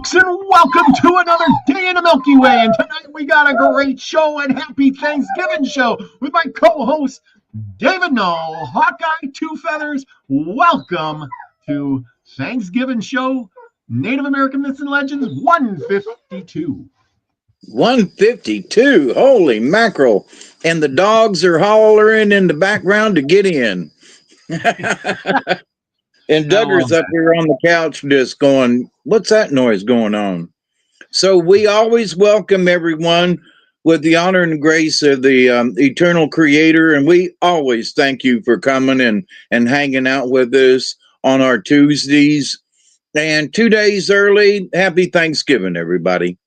folks, and welcome to another day in the Milky Way. And tonight we got a great show and happy Thanksgiving show with my co-host, David Null, Hawkeye Two Feathers. Welcome to Thanksgiving show, Native American Myths and Legends 152. 152, holy mackerel. And the dogs are hollering in the background to get in. And Duggar's up here on the couch just going, what's that noise going on? So we always welcome everyone with the honor and grace of the eternal creator. And we always thank you for coming and hanging out with us on our Tuesdays. And 2 days early, happy Thanksgiving, everybody.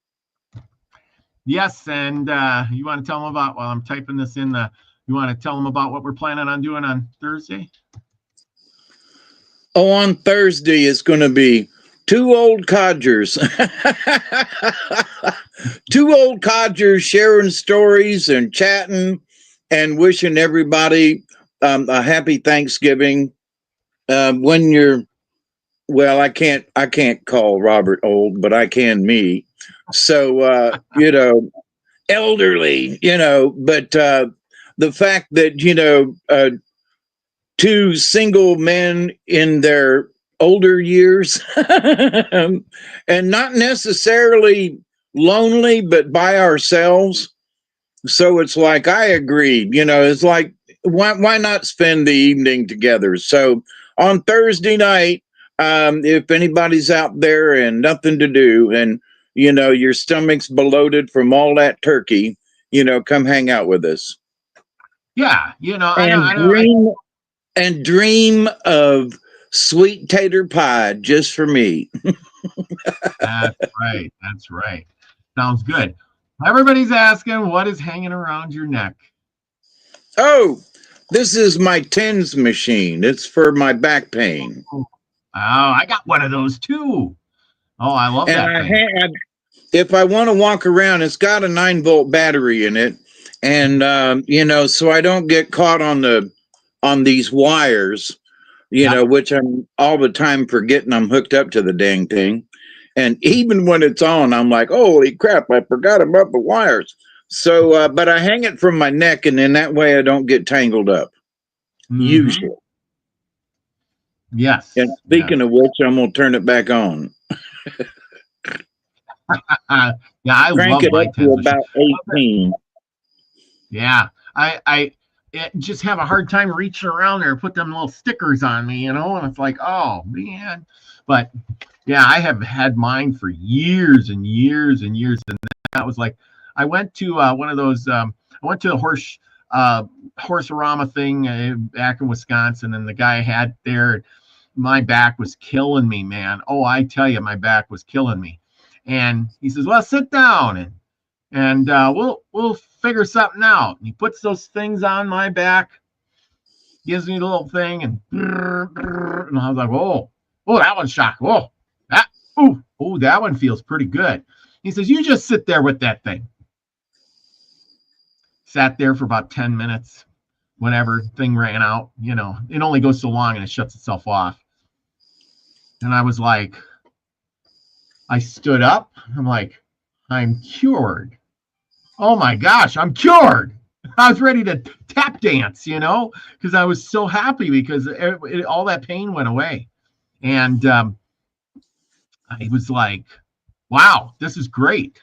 Yes, and you want to tell them about, while I'm typing this in, you want to tell them about what we're planning on doing on Thursday? Oh, on Thursday, it's going to be two old codgers. Two old codgers sharing stories and chatting and wishing everybody a happy Thanksgiving. When you're, well, I can't call Robert old, but I can me. So, elderly, but the fact that, two single men in their older years and not necessarily lonely, but by ourselves. So it's like, I agree, it's like, why not spend the evening together? So on Thursday night, if anybody's out there and nothing to do and, your stomach's bloated from all that turkey, come hang out with us. Yeah, I know. And dream of sweet tater pie just for me. That's right. That's right. Sounds good. Everybody's asking, what is hanging around your neck? Oh, this is my TENS machine. It's for my back pain. Oh, I got one of those too. Oh, I love that thing. If I want to walk around, it's got a 9-volt battery in it. And, so I don't get caught on these wires, which I'm all the time forgetting I'm hooked up to the dang thing. And even when it's on, I'm like, holy crap, I forgot about the wires. So, but I hang it from my neck, and in that way I don't get tangled up. Mm-hmm. Usually. Yes. And speaking of which, I'm going to turn it back on. Yeah, I crank love it up to about 18. Yeah, I just have a hard time reaching around there, put them little stickers on me, and it's like, oh man. But yeah, I have had mine for years and years and years, and that was like, I went to one of those. I went to the horse-orama thing back in Wisconsin, and the guy had there. My back was killing me, man. Oh, I tell you, my back was killing me. And he says, well, sit down and we'll figure something out. And he puts those things on my back, gives me the little thing, and I was like, oh, that one's shock. Oh, that one feels pretty good. He says, you just sit there with that thing. Sat there for about 10 minutes. Whenever thing ran out, it only goes so long and it shuts itself off. And I was like, I stood up. I'm like, I'm cured. Oh my gosh, I'm cured. I was ready to tap dance, because I was so happy because all that pain went away. And I was like, wow, this is great.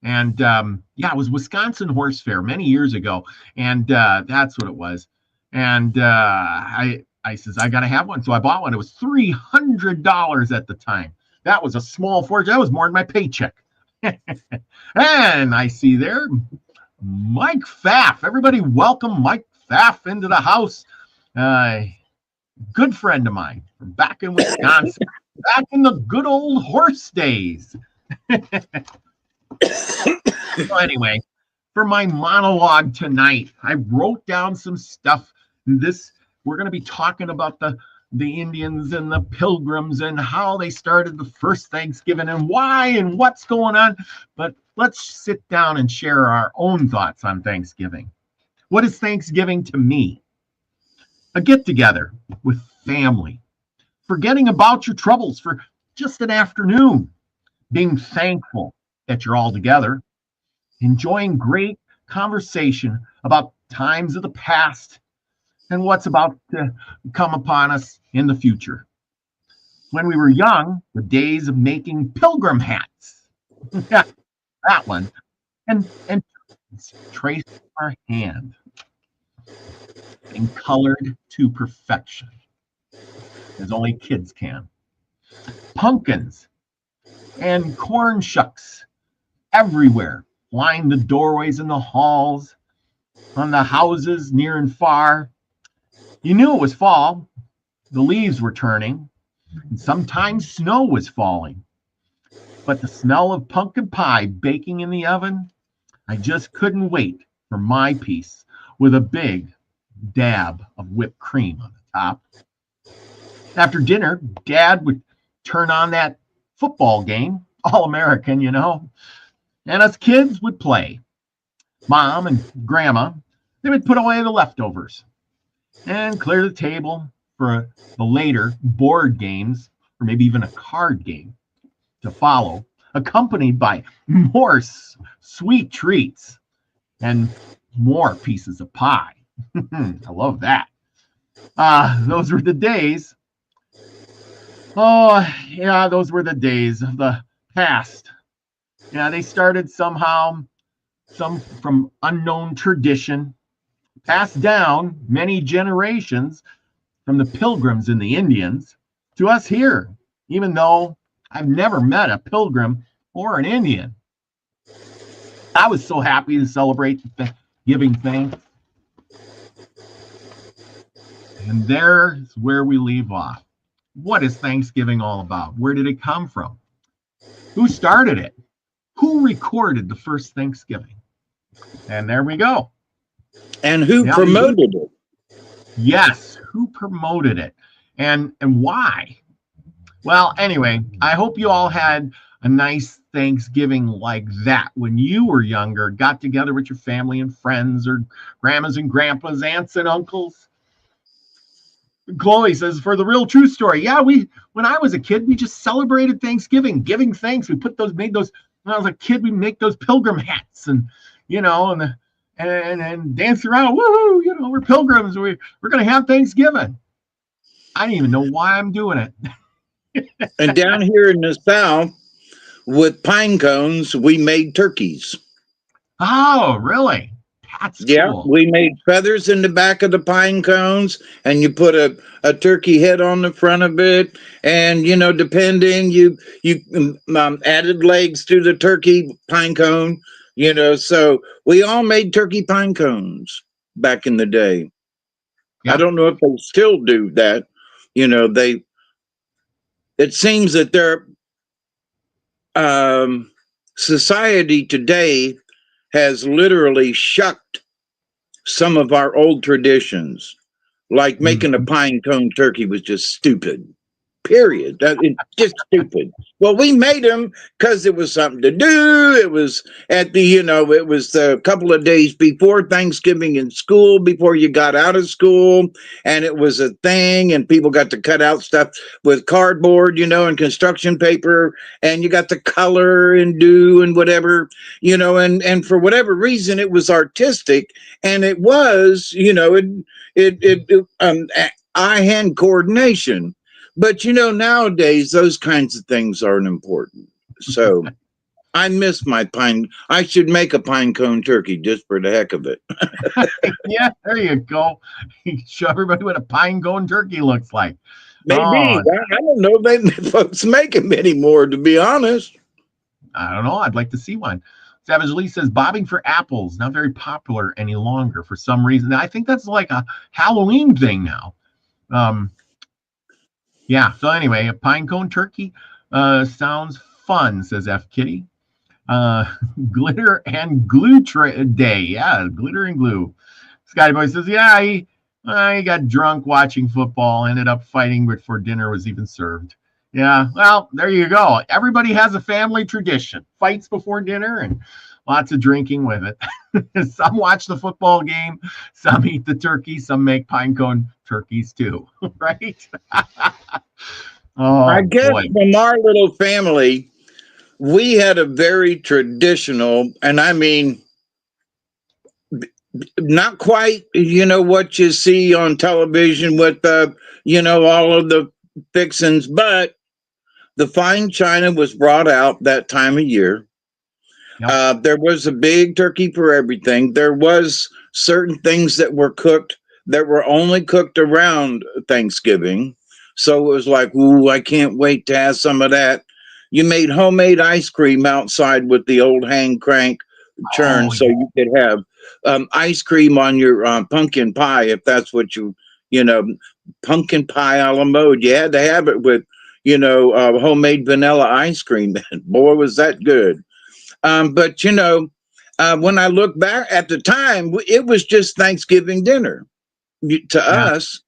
And it was Wisconsin Horse Fair many years ago. And that's what it was. And I says, I got to have one. So I bought one. It was $300 at the time. That was a small fortune. That was more than my paycheck. And I see there, Mike Pfaff. Everybody welcome Mike Pfaff into the house. Good friend of mine from back in Wisconsin, back in the good old horse days. So anyway, for my monologue tonight, I wrote down some stuff. We're going to be talking about the Indians and the Pilgrims and how they started the first Thanksgiving and why and what's going on. But let's sit down and share our own thoughts on Thanksgiving. What is Thanksgiving to me? A get-together with family, forgetting about your troubles for just an afternoon, being thankful that you're all together, enjoying great conversation about times of the past and what's about to come upon us in the future. When we were young, the days of making pilgrim hats. Yeah, that one. And traced our hand and colored to perfection, as only kids can. Pumpkins and corn shucks everywhere lined the doorways and the halls, on the houses near and far. You knew it was fall. The leaves were turning, and sometimes snow was falling. But the smell of pumpkin pie baking in the oven, I just couldn't wait for my piece with a big dab of whipped cream on the top. After dinner, Dad would turn on that football game, All American, and us kids would play. Mom and Grandma, they would put away the leftovers and clear the table for the later board games, or maybe even a card game to follow, accompanied by more sweet treats and more pieces of pie. I love that. Those were the days. Oh, yeah, those were the days of the past. Yeah, they started somehow, some from unknown tradition, passed down many generations from the pilgrims and the Indians to us here, even though I've never met a pilgrim or an Indian. I was so happy to celebrate giving thanks. And there's where we leave off. What is Thanksgiving all about? Where did it come from? Who started it? Who recorded the first Thanksgiving? And there we go. And who promoted it? Yes, who promoted it? And why? Well, anyway, I hope you all had a nice Thanksgiving like that when you were younger, got together with your family and friends, or grandmas and grandpas, aunts and uncles. Chloe says, for the real true story. Yeah, when I was a kid, we just celebrated Thanksgiving, giving thanks. We made those, when I was a kid, we make those pilgrim hats and dance around. Woohoo, we're pilgrims. We're going to have Thanksgiving. I didn't even know why I'm doing it. And down here in the South, with pine cones, we made turkeys. Oh, really? That's cool. We made feathers in the back of the pine cones, and you put a turkey head on the front of it, and depending, you added legs to the turkey pine cone. So we all made turkey pine cones back in the day. Yeah. I don't know if they still do that. It seems that their society today has literally shucked some of our old traditions, like making a pine cone turkey was just stupid. Period. It's just stupid. Well, we made them because it was something to do. It was it was a couple of days before Thanksgiving in school, before you got out of school, and it was a thing, and people got to cut out stuff with cardboard, and construction paper, and you got to color and do and whatever, and for whatever reason, it was artistic, and it was, eye-hand coordination. But nowadays those kinds of things aren't important. So I miss my pine. I should make a pine cone turkey just for the heck of it. Yeah, there you go. Show everybody what a pine cone turkey looks like. Maybe. I don't know if folks make them anymore, to be honest. I don't know. I'd like to see one. Savage Lee says bobbing for apples, not very popular any longer for some reason. I think that's like a Halloween thing now. Yeah, so anyway, a pine cone turkey sounds fun, says F Kitty. Glitter and glue day. Yeah, glitter and glue. Scotty Boy says, yeah, he got drunk watching football, ended up fighting before dinner was even served. Yeah, well, there you go. Everybody has a family tradition. Fights before dinner and lots of drinking with it. Some watch the football game, some eat the turkey, some make pine cone turkeys too, right? I guess from our little family, we had a very traditional, and I mean, not quite, what you see on television with all of the fixings, but the fine china was brought out that time of year. Yep. There was a big turkey for everything. There was certain things that were cooked that were only cooked around Thanksgiving. So it was like, ooh, I can't wait to have some of that. You made homemade ice cream outside with the old hand crank churn, Oh, so yeah. you could have ice cream on your pumpkin pie if that's what you know, pumpkin pie a la mode. You had to have it with, homemade vanilla ice cream. Boy, was that good. But when I look back at the time, it was just Thanksgiving dinner to Yeah. us,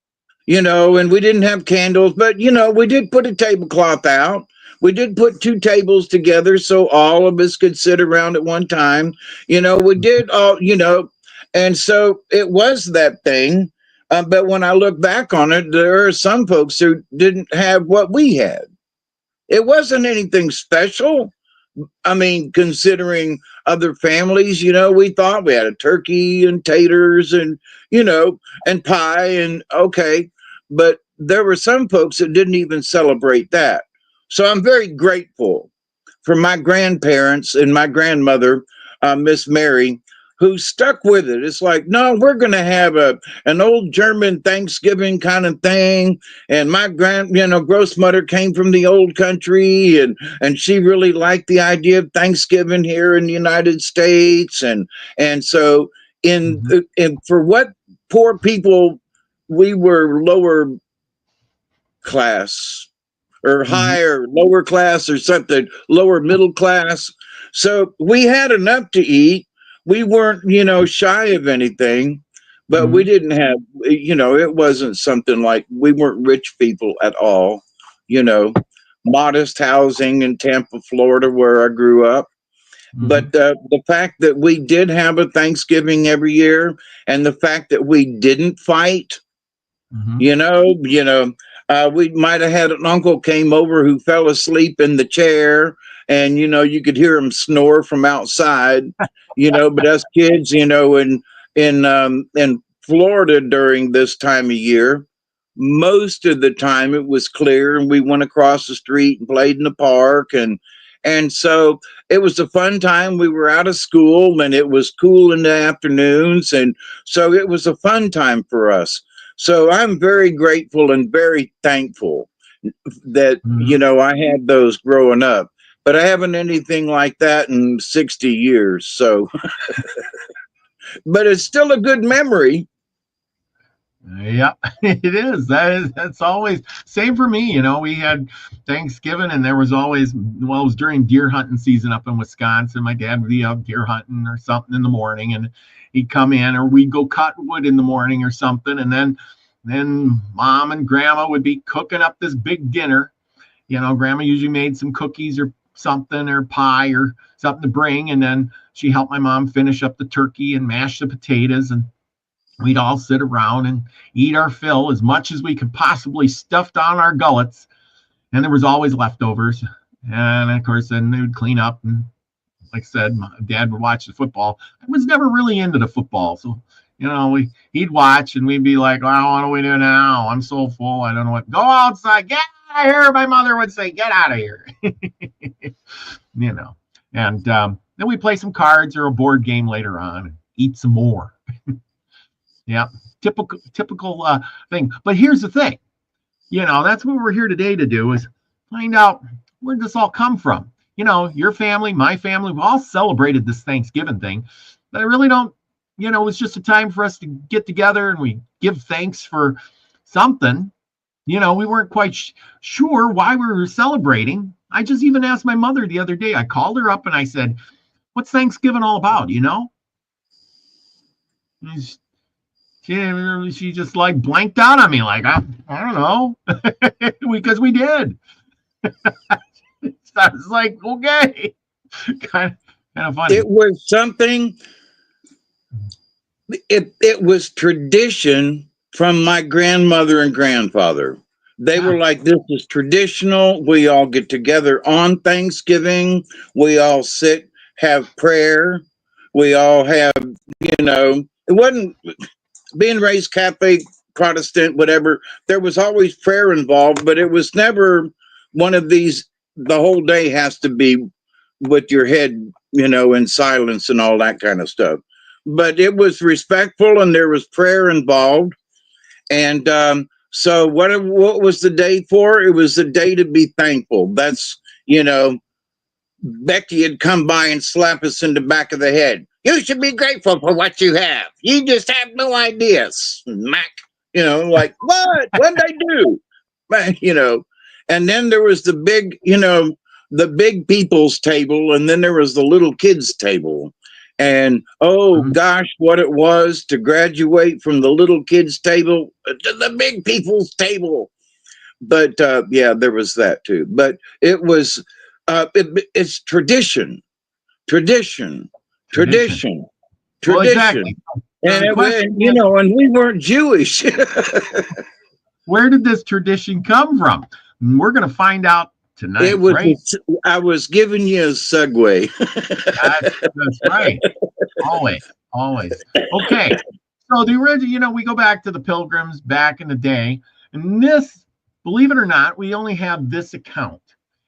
and we didn't have candles, but we did put a tablecloth out. We did put two tables together so all of us could sit around at one time. We did all, and so it was that thing. But when I look back on it, there are some folks who didn't have what we had. It wasn't anything special. I mean, considering other families, we thought we had a turkey and taters and, and pie and okay. But there were some folks that didn't even celebrate that. So I'm very grateful for my grandparents and my grandmother, Miss Mary, who stuck with it. It's like, no, we're going to have an old German Thanksgiving kind of thing. And my grossmother came from the old country, and she really liked the idea of Thanksgiving here in the United States. And so Hmm. in for what poor people, we were lower class or Hmm. higher, lower class or something, lower middle class. So we had enough to eat. We weren't, shy of anything, but we Hmm. didn't have, it wasn't something like we weren't rich people at all, you know, modest housing in Tampa, Florida, where I grew up. Hmm. But the fact that we did have a Thanksgiving every year and the fact that we didn't fight, Hmm. we might have had an uncle came over who fell asleep in the chair, and you could hear him snore from outside. But us kids, in Florida during this time of year, most of the time it was clear, and we went across the street and played in the park, and so it was a fun time. We were out of school, and it was cool in the afternoons, and so it was a fun time for us. So I'm very grateful and very thankful that, Hmm. I had those growing up, but I haven't anything like that in 60 years. So, but it's still a good memory. Yeah, it is. That's always same for me. We had Thanksgiving, and there was always, well, it was during deer hunting season up in Wisconsin. My dad would be out deer hunting or something in the morning, and he'd come in, or we'd go cut wood in the morning or something, and then mom and grandma would be cooking up this big dinner. Grandma usually made some cookies or something or pie or something to bring, and then she helped my mom finish up the turkey and mash the potatoes, and we'd all sit around and eat our fill as much as we could possibly stuff down our gullets. And there was always leftovers. And of course, then they would clean up. And like I said, my dad would watch the football. I was never really into the football. So, he'd watch and we'd be like, oh, what do we do now? I'm so full. I don't know what. Go outside. Get out of here. My mother would say, get out of here. you know. And then we play some cards or a board game later on and eat some more. Yeah, typical thing. But here's the thing. That's what we're here today to do is find out where did this all come from. Your family, my family, we all celebrated this Thanksgiving thing, but I really don't. It's just a time for us to get together and we give thanks for something. We weren't quite sure why we were celebrating. I just even asked my mother the other day. I called her up and I said, "What's Thanksgiving all about?" And she just like blanked out on me, like I don't know, because we did. So I was like, okay, kind of funny. It was something, it was tradition from my grandmother and grandfather. They were like, this is traditional. We all get together on Thanksgiving. We all sit, have prayer. We all have, it wasn't being raised Catholic, Protestant, whatever. There was always prayer involved, but it was never one of these, the whole day has to be with your head, in silence and all that kind of stuff. But it was respectful and there was prayer involved. And so what was the day for? It was the day to be thankful. That's, Becky had come by and slap us in the back of the head. You should be grateful for what you have. You just have no idea, smack. Like, what? What'd I do? And then there was the big, the big people's table, and then there was the little kids' table. And gosh, what it was to graduate from the little kids' table to the big people's table. But yeah, there was that too. But it was, it's tradition. Well, exactly. And and we weren't Jewish. Where did this tradition come from? We're going to find out tonight. It was right? I was giving you a segue. That's right. Always. Okay. So the original, we go back to the Pilgrims back in the day, and this, believe it or not, we only have this account.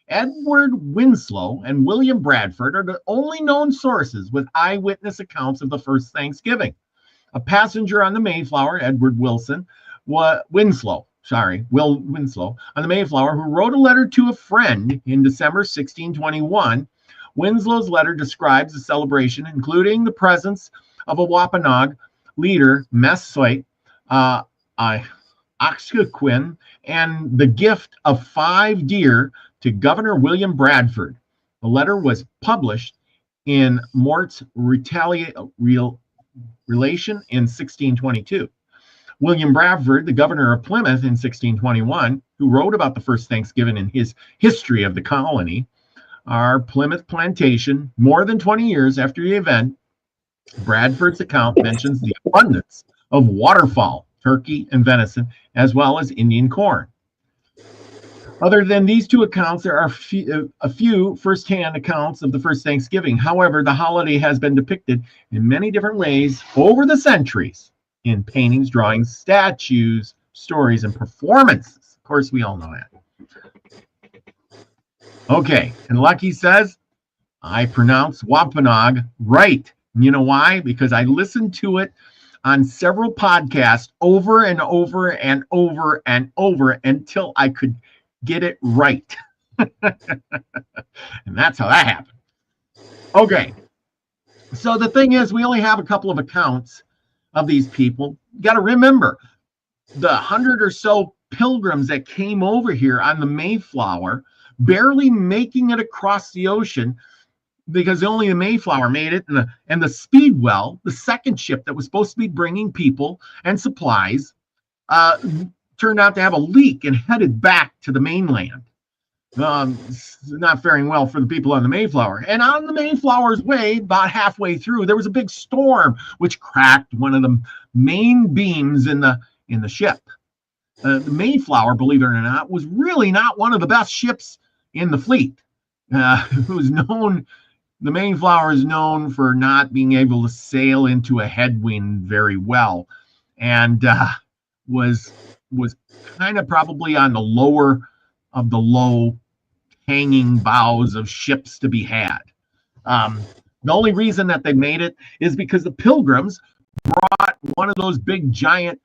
Edward Winslow and William Bradford are the only known sources with eyewitness accounts of the first Thanksgiving. A passenger on the Mayflower, Edward Winslow, on the Mayflower, who wrote a letter to a friend in December 1621. Winslow's letter describes the celebration, including the presence of a Wampanoag leader, Messoit, Oxquin, and the gift of 5 deer to Governor William Bradford. The letter was published in Mort's Relation in 1622. William Bradford, the governor of Plymouth in 1621, who wrote about the first Thanksgiving in his History of the Colony, our Plymouth plantation, more than 20 years after the event, Bradford's account mentions the abundance of waterfowl, turkey, and venison, as well as Indian corn. Other than these two accounts, there are a few first-hand accounts of the first Thanksgiving. However, the holiday has been depicted in many different ways over the centuries in paintings, drawings, statues, stories, and performances. Of course, we all know that. Okay, and Lucky says, I pronounce Wampanoag right. You know why? Because I listened to it on several podcasts over and over and over and over until I could get it right. And that's how that happened. Okay. So the thing is, we only have a couple of accounts of these people. You got to remember the 100 or so pilgrims that came over here on the Mayflower, barely making it across the ocean because only the Mayflower made it, and the Speedwell, the second ship that was supposed to be bringing people and supplies, turned out to have a leak and headed back to the mainland. Not faring well for the people on the Mayflower. And on the Mayflower's way, about halfway through, there was a big storm which cracked one of the main beams in the ship. The Mayflower, believe it or not, was really not one of the best ships in the fleet. It was known. The Mayflower is known for not being able to sail into a headwind very well, and was kind of probably on the lower of the low hanging bows of ships to be had. The only reason that they made it is because the Pilgrims brought one of those big giant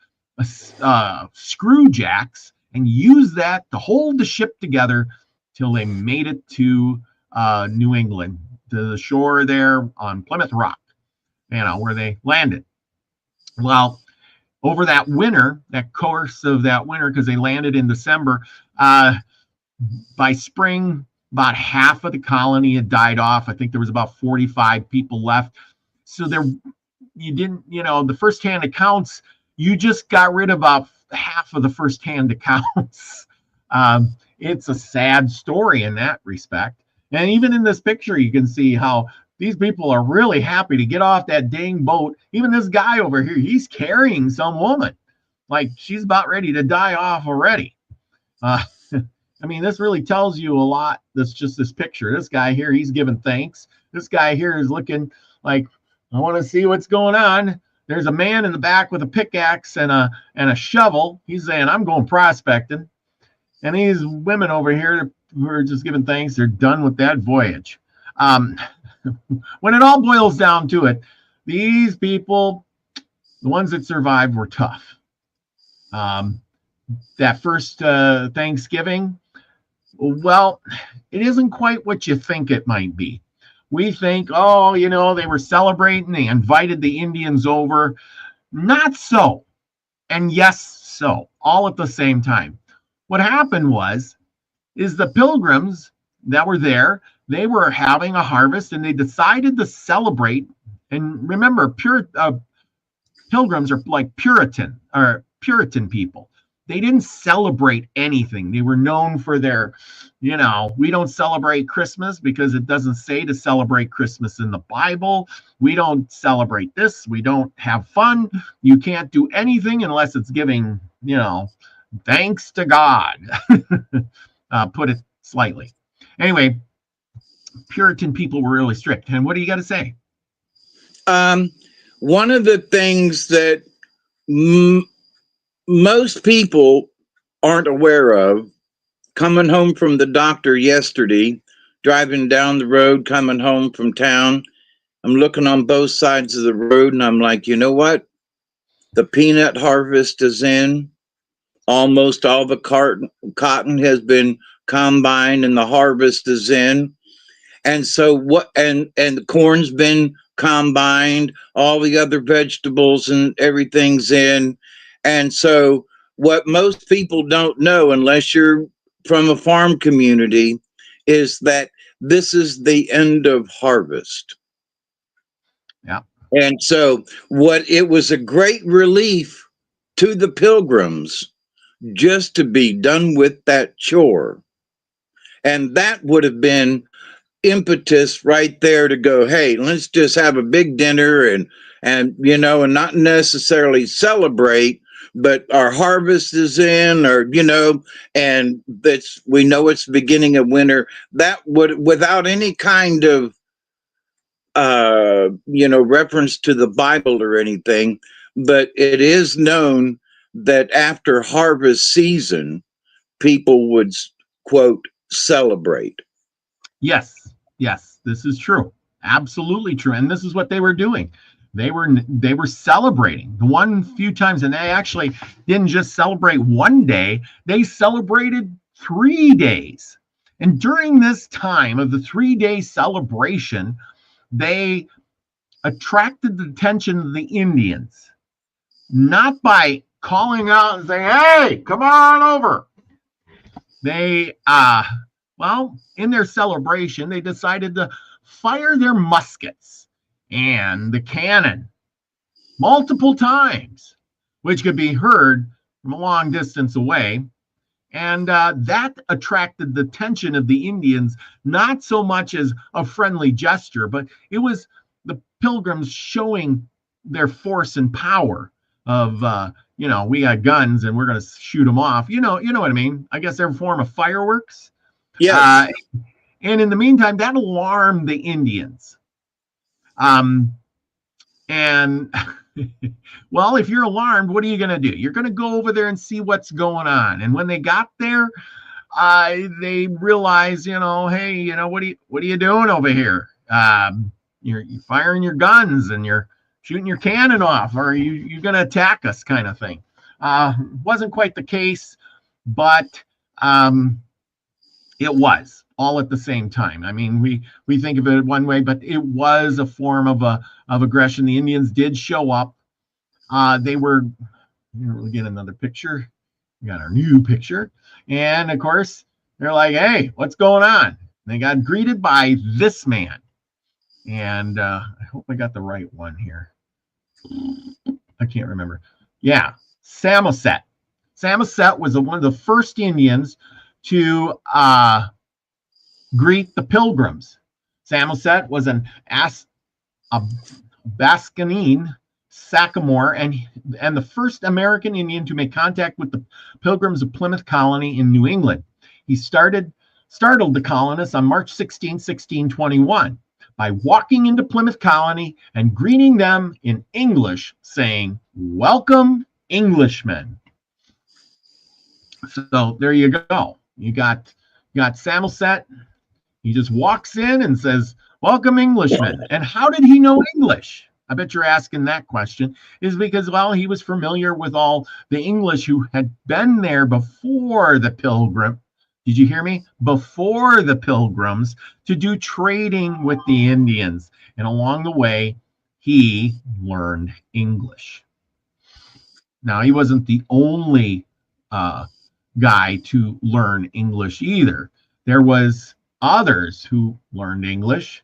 screw jacks and used that to hold the ship together till they made it to New England, to the shore there on Plymouth Rock, where they landed. Well, over that winter, that course of that winter, because they landed in December, by spring, about half of the colony had died off. I think there was about 45 people left. So the first-hand accounts, you just got rid of about half of the first-hand accounts. It's a sad story in that respect. And even in this picture, you can see how these people are really happy to get off that dang boat. Even this guy over here, he's carrying some woman. Like she's about ready to die off already. Uh, I mean, this really tells you a lot. That's just this picture. This guy here, he's giving thanks. This guy here is looking like, I want to see what's going on. There's a man in the back with a pickaxe and a shovel. He's saying, I'm going prospecting. And these women over here who are just giving thanks, they're done with that voyage. When it all boils down to it, these people, the ones that survived, were tough. That first Thanksgiving, well, it isn't quite what you think it might be. We think, oh, you know, they were celebrating, they invited the Indians over. Not so. And yes, so, all at the same time. What happened is the pilgrims that were there, they were having a harvest and they decided to celebrate. And remember, pilgrims are like Puritan people. They didn't celebrate anything. They were known for their, you know, we don't celebrate Christmas because it doesn't say to celebrate Christmas in the Bible. We don't celebrate this. We don't have fun. You can't do anything unless it's giving, you know, thanks to God. Put it slightly. Anyway, Puritan people were really strict. And what do you got to say? One of the things that most people aren't aware of, coming home from the doctor yesterday, driving down the road, coming home from town, I'm looking on both sides of the road and I'm like, you know what? The peanut harvest is in. Almost all the cotton has been combined and the harvest is in. And so and the corn's been combined, all the other vegetables and everything's in. And so what most people don't know, unless you're from a farm community, is that this is the end of harvest. Yeah. And so it was a great relief to the pilgrims just to be done with that chore. And that would have been impetus right there to go, hey, let's just have a big dinner and you know, and not necessarily celebrate, but our harvest is in, or, you know, and we know it's the beginning of winter. That would, without any kind of you know, reference to the Bible or anything, but it is known that after harvest season, people would, quote, celebrate. Yes, this is true. Absolutely true. And this is what they were doing. They were celebrating the one few times, and they actually didn't just celebrate one day, they celebrated 3 days. And during this time of the 3-day celebration, they attracted the attention of the Indians, not by calling out and saying, hey, come on over. They, well, in their celebration, they decided to fire their muskets and the cannon multiple times, which could be heard from a long distance away. And that attracted the attention of the Indians, not so much as a friendly gesture, but it was the pilgrims showing their force and power of, you know, we got guns and we're going to shoot them off. You know what I mean? I guess they're a form of fireworks. Yes. And in the meantime, that alarmed the Indians. And well, if you're alarmed, what are you going to do? You're going to go over there and see what's going on. And when they got there, they realized, you know, hey, you know, what are you doing over here? You're firing your guns and you're shooting your cannon off, or you're going to attack us, kind of thing. Wasn't quite the case, but it was all at the same time. I mean, we think of it one way, but it was a form of aggression. The Indians did show up. They were, we'll get another picture. We got our new picture. And of course, they're like, hey, what's going on? And they got greeted by this man. And I hope I got the right one here. I can't remember. Yeah, Samoset. Samoset was one of the first Indians to greet the pilgrims. Samoset was a Bascanine Sagamore, and the first American Indian to make contact with the Pilgrims of Plymouth Colony in New England. He startled the colonists on March 16, 1621, by walking into Plymouth Colony and greeting them in English, saying, "Welcome, Englishmen." So there you go. You got Samoset. He just walks in and says, "Welcome, Englishmen." And how did he know English? I bet you're asking that question. Is because, well, he was familiar with all the English who had been there before the Pilgrim. Did you hear me? Before the Pilgrims, to do trading with the Indians. And along the way, he learned English. Now, he wasn't the only guy to learn English either. There was others who learned English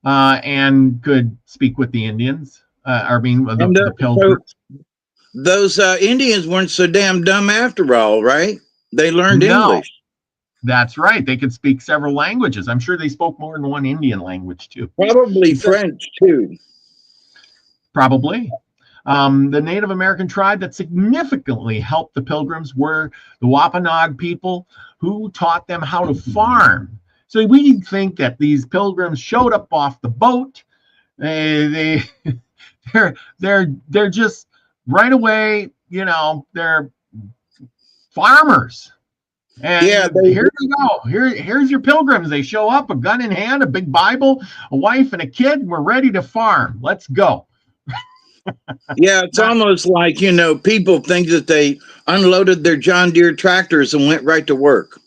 and could speak with the Indians. The Pilgrims. So those Indians weren't so damn dumb after all, right? They learned English. That's right. They could speak several languages. I'm sure they spoke more than one Indian language too. Probably French too. Probably. The Native American tribe that significantly helped the Pilgrims were the Wampanoag people, who taught them how to farm. So we think that these Pilgrims showed up off the boat. They're just right away, they're farmers. And here we go. Here's your Pilgrims. They show up, a gun in hand, a big Bible, a wife, and a kid. And we're ready to farm. Let's go. Yeah, it's almost like, people think that they unloaded their John Deere tractors and went right to work.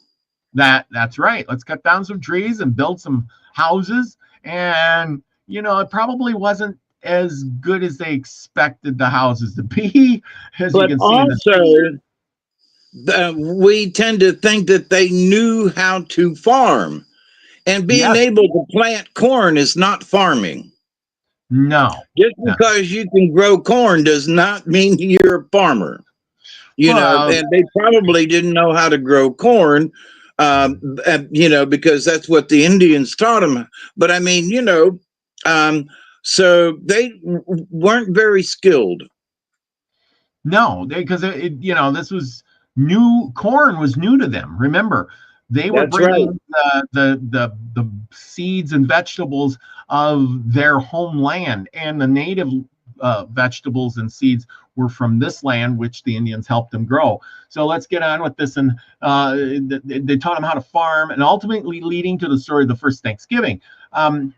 That's right. Let's cut down some trees and build some houses. And, it probably wasn't as good as they expected the houses to be. As but you can also, see we tend to think that they knew how to farm. And being able to plant corn is not farming. No. Just because you can grow corn does not mean you're a farmer. And they probably didn't know how to grow corn, because that's what the Indians taught them. But I mean, so they weren't very skilled. No, because this was new. Corn was new to them. Remember, they were bringing the seeds and vegetables of their homeland, and the native vegetables and seeds were from this land, which the Indians helped them grow. So let's get on with this. And they taught them how to farm, and ultimately leading to the story of the first Thanksgiving. The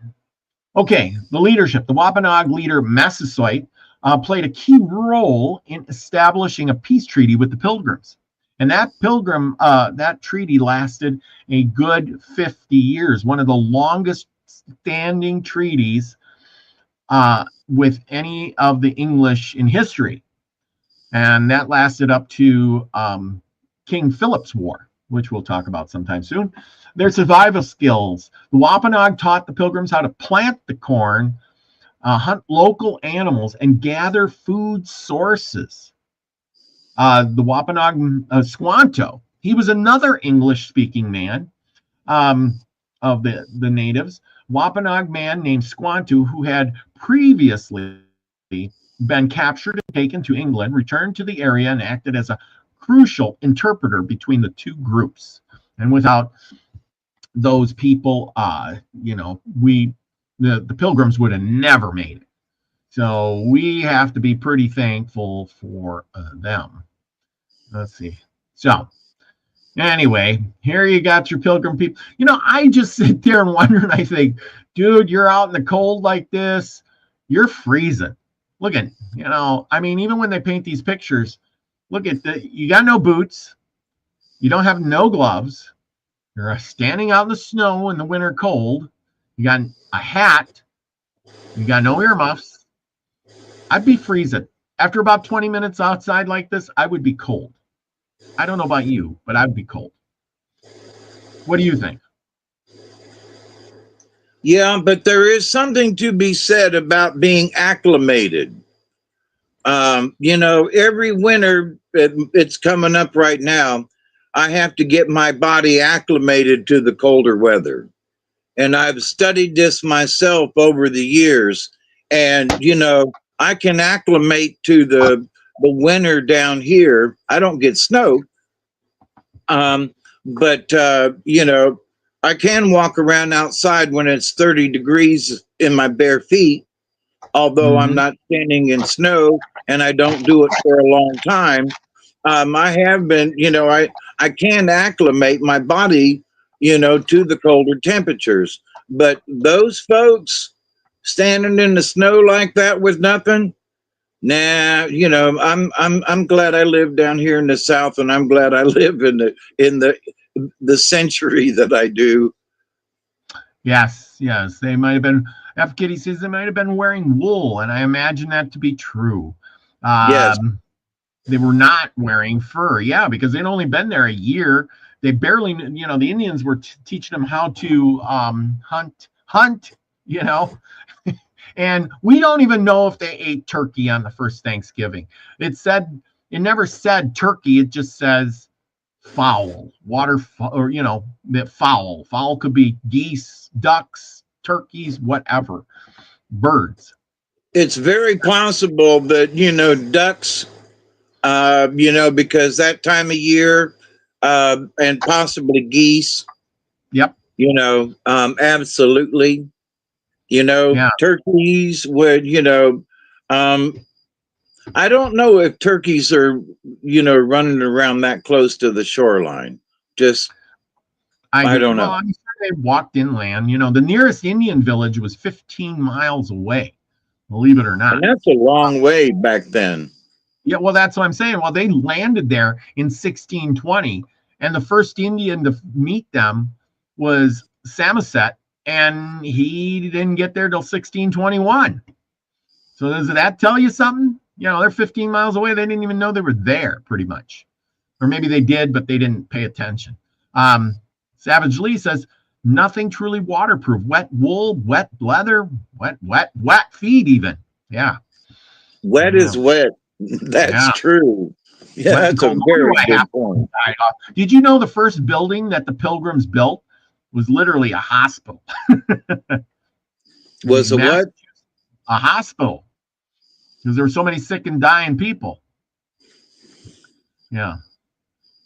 leadership, the Wampanoag leader Massasoit played a key role in establishing a peace treaty with the Pilgrims. And that treaty lasted a good 50 years, one of the longest standing treaties with any of the English in history. And that lasted up to King Philip's War, which we'll talk about sometime soon. Their survival skills. The Wampanoag taught the Pilgrims how to plant the corn, hunt local animals, and gather food sources. The Wampanoag Squanto, he was another English-speaking man of the natives. Wampanoag man named Squanto, who had previously been captured and taken to England, returned to the area and acted as a crucial interpreter between the two groups. And without those people, the Pilgrims would have never made it. So we have to be pretty thankful for them. Let's see. So anyway, here you got your Pilgrim people. I just sit there and wonder, and I think, dude, you're out in the cold like this, you're freezing. Look at, even when they paint these pictures, look at you got no boots, you don't have no gloves, you're standing out in the snow in the winter cold, you got a hat, you got no earmuffs. I'd be freezing. After about 20 minutes outside like this, I would be cold. I don't know about you, but I'd be cold. What do you think? Yeah, but there is something to be said about being acclimated. Every winter, it's coming up right now, I have to get my body acclimated to the colder weather. And I've studied this myself over the years. And, I can acclimate to the winter down here. I don't get snow, but you know, I can walk around outside when it's 30 degrees in my bare feet, although I'm not standing in snow, and I don't do it for a long time. I have been, you know, I can acclimate my body, you know, to the colder temperatures. But those folks standing in the snow like that with nothing, nah, you know, I'm glad I live down here in the South, and I'm glad I live in the century that I do. Yes, yes. They might have been, F. Kitty says they might have been wearing wool, and I imagine that to be true. Yes. They were not wearing fur. Yeah, because they'd only been there a year. They barely, you know, the Indians were teaching them how to hunt, you know. And we don't even know if they ate turkey on the first Thanksgiving. It never said turkey. It just says fowl, or, you know, fowl. Fowl could be geese, ducks, turkeys, whatever, birds. It's very possible that, you know, ducks, you know, because that time of year, and possibly geese. Yep. You know, absolutely. You know, Yeah. turkeys would, you know, I don't know if turkeys are, you know, running around that close to the shoreline. Just, I don't know. Well, I'm sure they walked inland. You know, the nearest Indian village was 15 miles away, believe it or not. And that's a long way back then. Yeah, well, that's what I'm saying. Well, they landed there in 1620, and the first Indian to meet them was Samoset, and he didn't get there till 1621. So does that tell you something? You know, they're 15 miles away. They didn't even know they were there, pretty much. Or maybe they did, but they didn't pay attention. Savage Lee says, nothing truly waterproof. Wet wool, wet leather, wet feet even. Yeah. Wet is wet. That's true. Yeah, that's a very good point. Did you know the first building that the Pilgrims built was literally a hospital? Was a what? A hospital. Because there were so many sick and dying people. Yeah.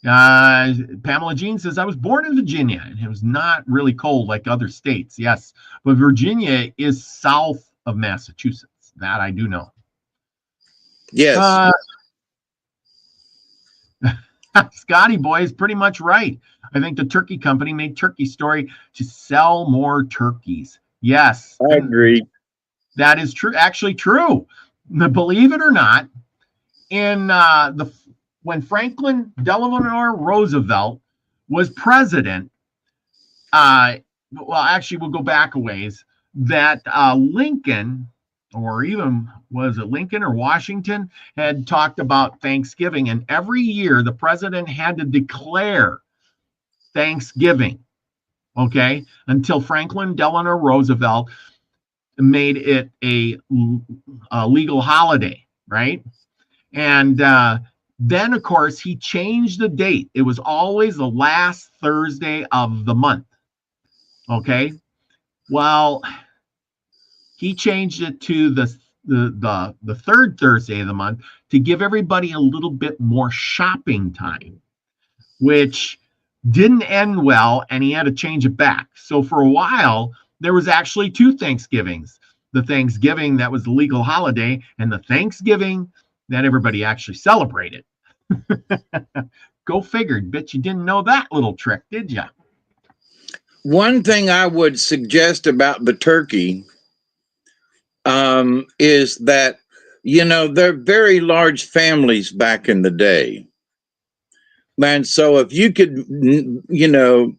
Pamela Jean says, I was born in Virginia, and it was not really cold like other states. Yes, but Virginia is south of Massachusetts. That I do know. Yes. Scotty boy is pretty much right. I think the turkey company made Turkey Story to sell more turkeys. Yes. I agree. That is true. Actually true. Believe it or not, in when Franklin Delano Roosevelt was president, well, actually, we'll go back a ways, that Lincoln, or even was it Lincoln or Washington, had talked about Thanksgiving, and every year the president had to declare Thanksgiving, okay, until Franklin Delano Roosevelt made it a legal holiday, right? And then, of course, he changed the date. It was always the last Thursday of the month, okay? Well, he changed it to the third Thursday of the month to give everybody a little bit more shopping time, which didn't end well, and he had to change it back. So for a while, there was actually two Thanksgivings. The Thanksgiving that was the legal holiday, and the Thanksgiving that everybody actually celebrated. Go figure. Bet you didn't know that little trick, did you? One thing I would suggest about the turkey is that, you know, they're very large families back in the day. And so if you could, you know,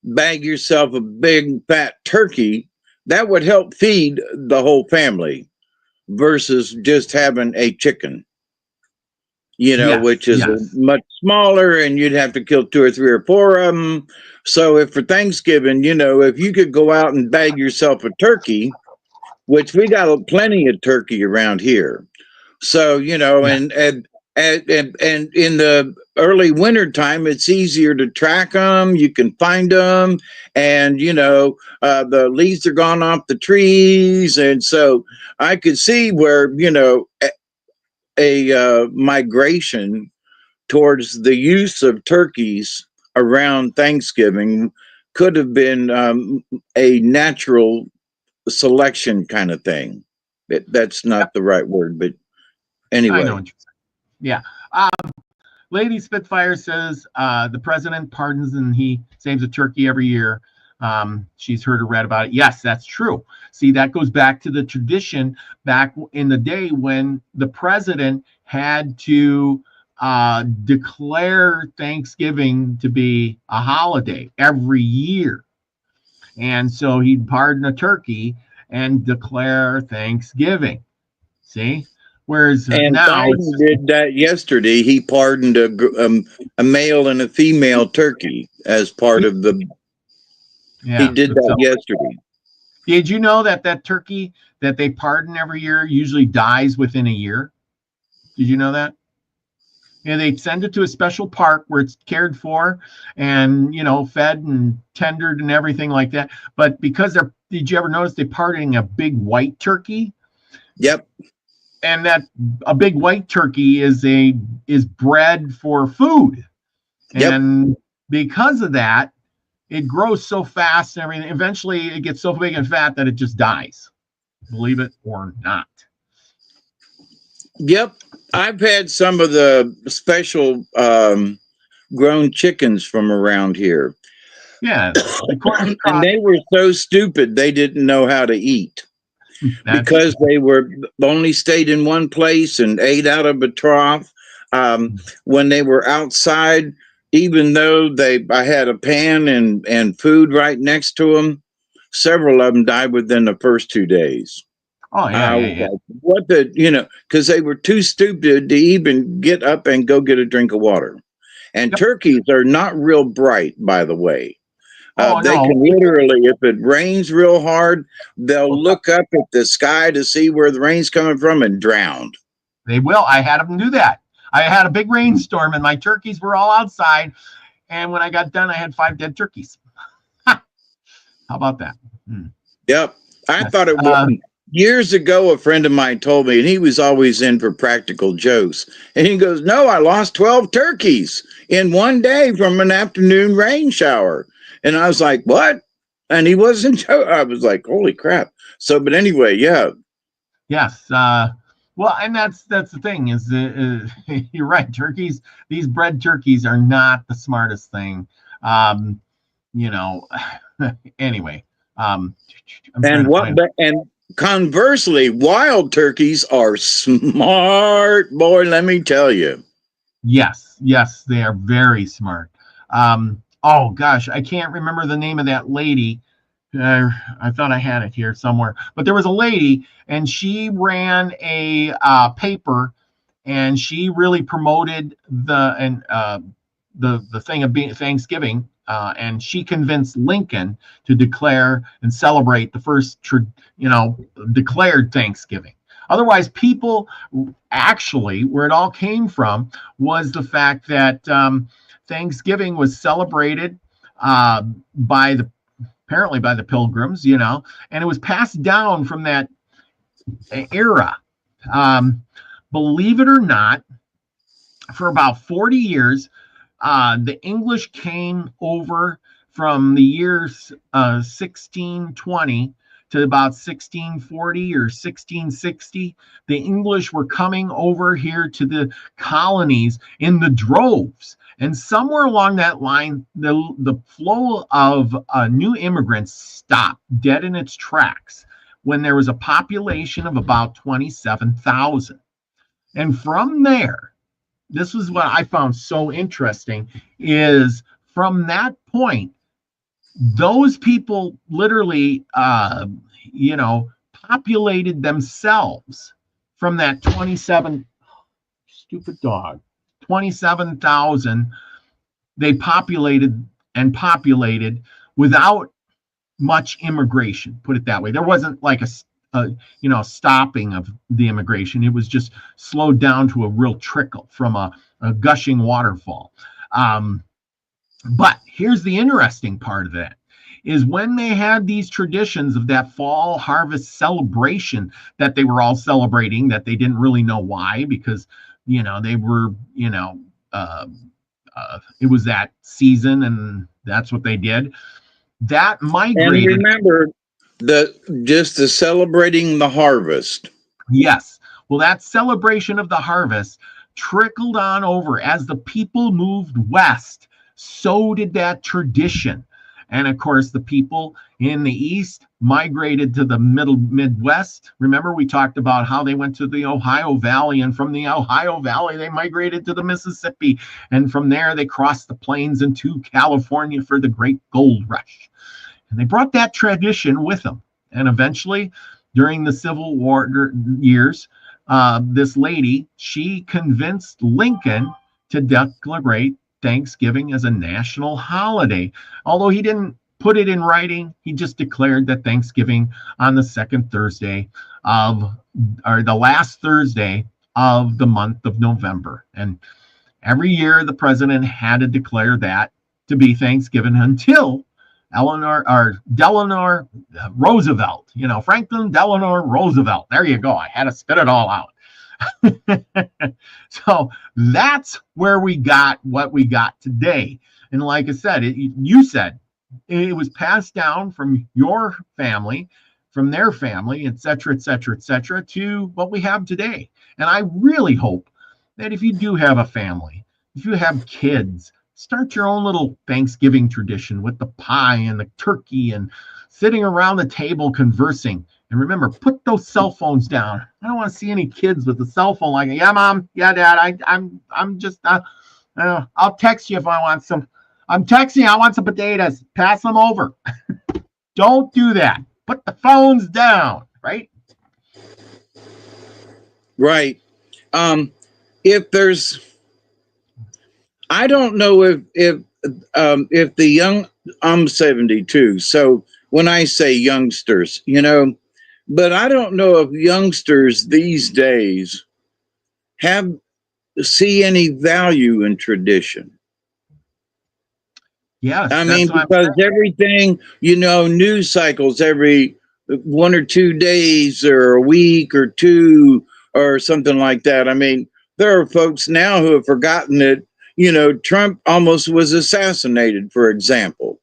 bag yourself a big fat turkey, that would help feed the whole family versus just having a chicken, you know, which is much smaller, and you'd have to kill 2 or 3 or 4 of them. So if for Thanksgiving, you know, if you could go out and bag yourself a turkey, which we got plenty of turkey around here. So, you know, and and in the early winter time, it's easier to track them. You can find them, and the leaves are gone off the trees, and so I could see where a migration towards the use of turkeys around Thanksgiving could have been a natural selection kind of thing. That's not the right word, but anyway. I know what you're saying. Yeah. Lady Spitfire says the president pardons and he saves a turkey every year. She's heard or read about it. Yes, that's true. See, that goes back to the tradition back in the day when the president had to declare Thanksgiving to be a holiday every year. And so he'd pardon a turkey and declare Thanksgiving. See? Whereas and now Biden did that yesterday. He pardoned a male and a female turkey as part of the. Yeah, he did that yesterday. Did you know that turkey that they pardon every year usually dies within a year? Did you know that? Yeah, they send it to a special park where it's cared for and fed and tendered and everything like that. But because did you ever notice they're pardoning a big white turkey? Yep. And that a big white turkey is bred for food. Yep. And because of that, it grows so fast and everything. Eventually it gets so big and fat that it just dies. Believe it or not. Yep. I've had some of the special grown chickens from around here. Yeah. And they were so stupid they didn't know how to eat. Because they were only stayed in one place and ate out of a trough. When they were outside, even though I had a pan and food right next to them, several of them died within the first 2 days. Oh yeah. What because they were too stupid to even get up and go get a drink of water. And turkeys are not real bright, by the way. They can literally, if it rains real hard, they'll look up at the sky to see where the rain's coming from and drown. They will. I had them do that. I had a big rainstorm and my turkeys were all outside. And when I got done, I had 5 dead turkeys. How about that? Yep. I thought it was. Years ago, a friend of mine told me, and he was always in for practical jokes. And he goes, "No, I lost 12 turkeys in one day from an afternoon rain shower." And I was like, "What?" And he wasn't joking. I was like, "Holy crap!" So, but anyway, yeah. Yes. Well, and that's the thing is, you're right. Turkeys, these bred turkeys are not the smartest thing. Anyway. And conversely, wild turkeys are smart, boy. Let me tell you. Yes, they are very smart. Oh gosh, I can't remember the name of that lady. I thought I had it here somewhere, but there was a lady, and she ran a paper, and she really promoted the thing of being Thanksgiving, and she convinced Lincoln to declare and celebrate the first, declared Thanksgiving. Otherwise, people actually, where it all came from was the fact that Thanksgiving was celebrated apparently by the Pilgrims, and it was passed down from that era. Believe it or not, for about 40 years, the English came over from the years 1620 to about 1640 or 1660. The English were coming over here to the colonies in the droves. And somewhere along that line, the flow of new immigrants stopped dead in its tracks when there was a population of about 27,000. And from there, this was what I found so interesting, is from that point, those people literally, populated themselves from that 27,000. They populated without much immigration, put it that way. There wasn't like stopping of the immigration. It was just slowed down to a real trickle from a gushing waterfall. But here's the interesting part of that is when they had these traditions of that fall harvest celebration that they were all celebrating, that they didn't really know why, because they were it was that season and that's what they did. That migrated. And remember, just the celebrating the harvest. Yes. Well, that celebration of the harvest trickled on over as the people moved west. So did that tradition. And of course, the people in the east migrated to the Midwest. Remember, we talked about how they went to the Ohio Valley, and from the Ohio Valley, they migrated to the Mississippi. And from there, they crossed the plains into California for the Great Gold Rush. And they brought that tradition with them. And eventually, during the Civil War years, this lady, she convinced Lincoln to declare Thanksgiving as a national holiday. Although he didn't put it in writing, he just declared that Thanksgiving on the second Thursday or the last Thursday of the month of November. And every year the president had to declare that to be Thanksgiving until Delano Roosevelt, Franklin Delano Roosevelt. There you go. I had to spit it all out. So that's where we got what we got today. And like I said, you said it was passed down from your family, from their family, et cetera, to what we have today. And I really hope that if you do have a family, if you have kids, start your own little Thanksgiving tradition with the pie and the turkey and sitting around the table conversing. And remember, put those cell phones down. I don't want to see any kids with a cell phone like, yeah, mom, yeah, dad, I'm just, I'll text you if I want some. I'm texting, I want some potatoes. Pass them over. Don't do that. Put the phones down, right? Right. If there's, I don't know if the young, I'm 72. So when I say youngsters, but I don't know if youngsters these days see any value in tradition. Yes. I mean, because everything, news cycles every 1 or 2 days or a week or two or something like that. I mean, there are folks now who have forgotten that, Trump almost was assassinated, for example.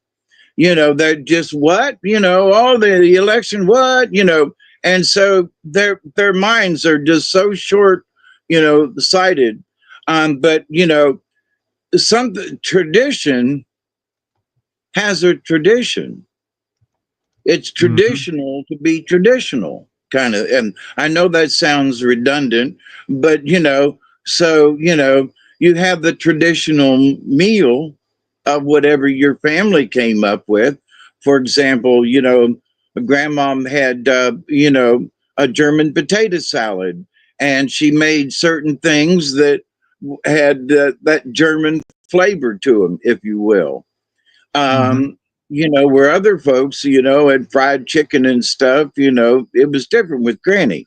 That just what, all the election, what, and so their minds are just so short, sighted. But, some tradition has a tradition. It's traditional to be traditional, kind of. And I know that sounds redundant, but, so, you have the traditional meal of whatever your family came up with. For example, grandmom had, a German potato salad, and she made certain things that had that German flavor to them, if you will. Where other folks, had fried chicken and stuff, it was different with Granny.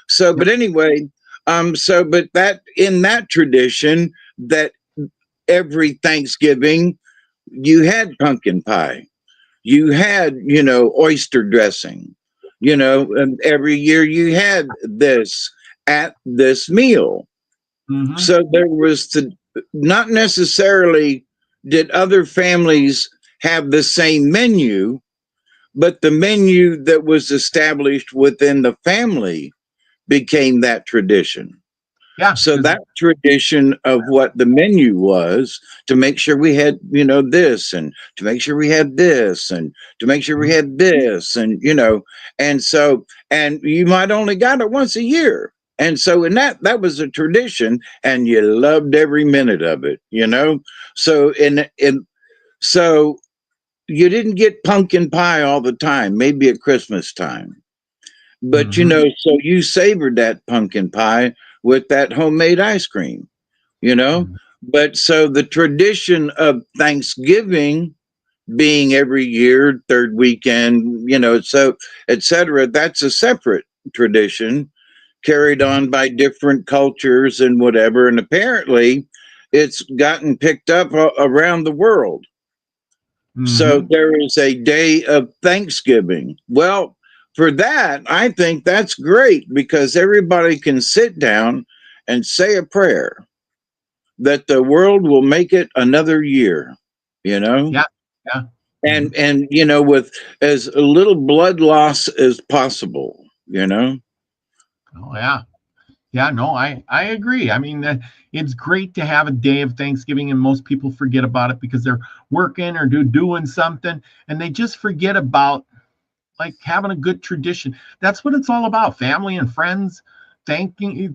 So, but anyway, but that in that tradition, that every Thanksgiving you had pumpkin pie, you had, oyster dressing, and every year you had this at this meal. So there was not necessarily did other families have the same menu, but the menu that was established within the family became that tradition. Yeah. So that tradition of what the menu was to make sure we had, this, and to make sure we had this, and to make sure we had this, and, and so, and you might only got it once a year. And so in that was a tradition, and you loved every minute of it, So so you didn't get pumpkin pie all the time, maybe at Christmas time. But so you savored that pumpkin pie with that homemade ice cream, But so the tradition of Thanksgiving being every year, third weekend, so etc. That's a separate tradition carried on by different cultures and whatever. And apparently it's gotten picked up around the world. So there is a day of Thanksgiving. Well, for that, I think that's great because everybody can sit down and say a prayer that the world will make it another year, Yeah. and with as little blood loss as possible, Oh, yeah. Yeah, no, I agree. I mean, it's great to have a day of Thanksgiving, and most people forget about it because they're working or doing something, and they just forget about like having a good tradition. That's what it's all about. Family and friends, thanking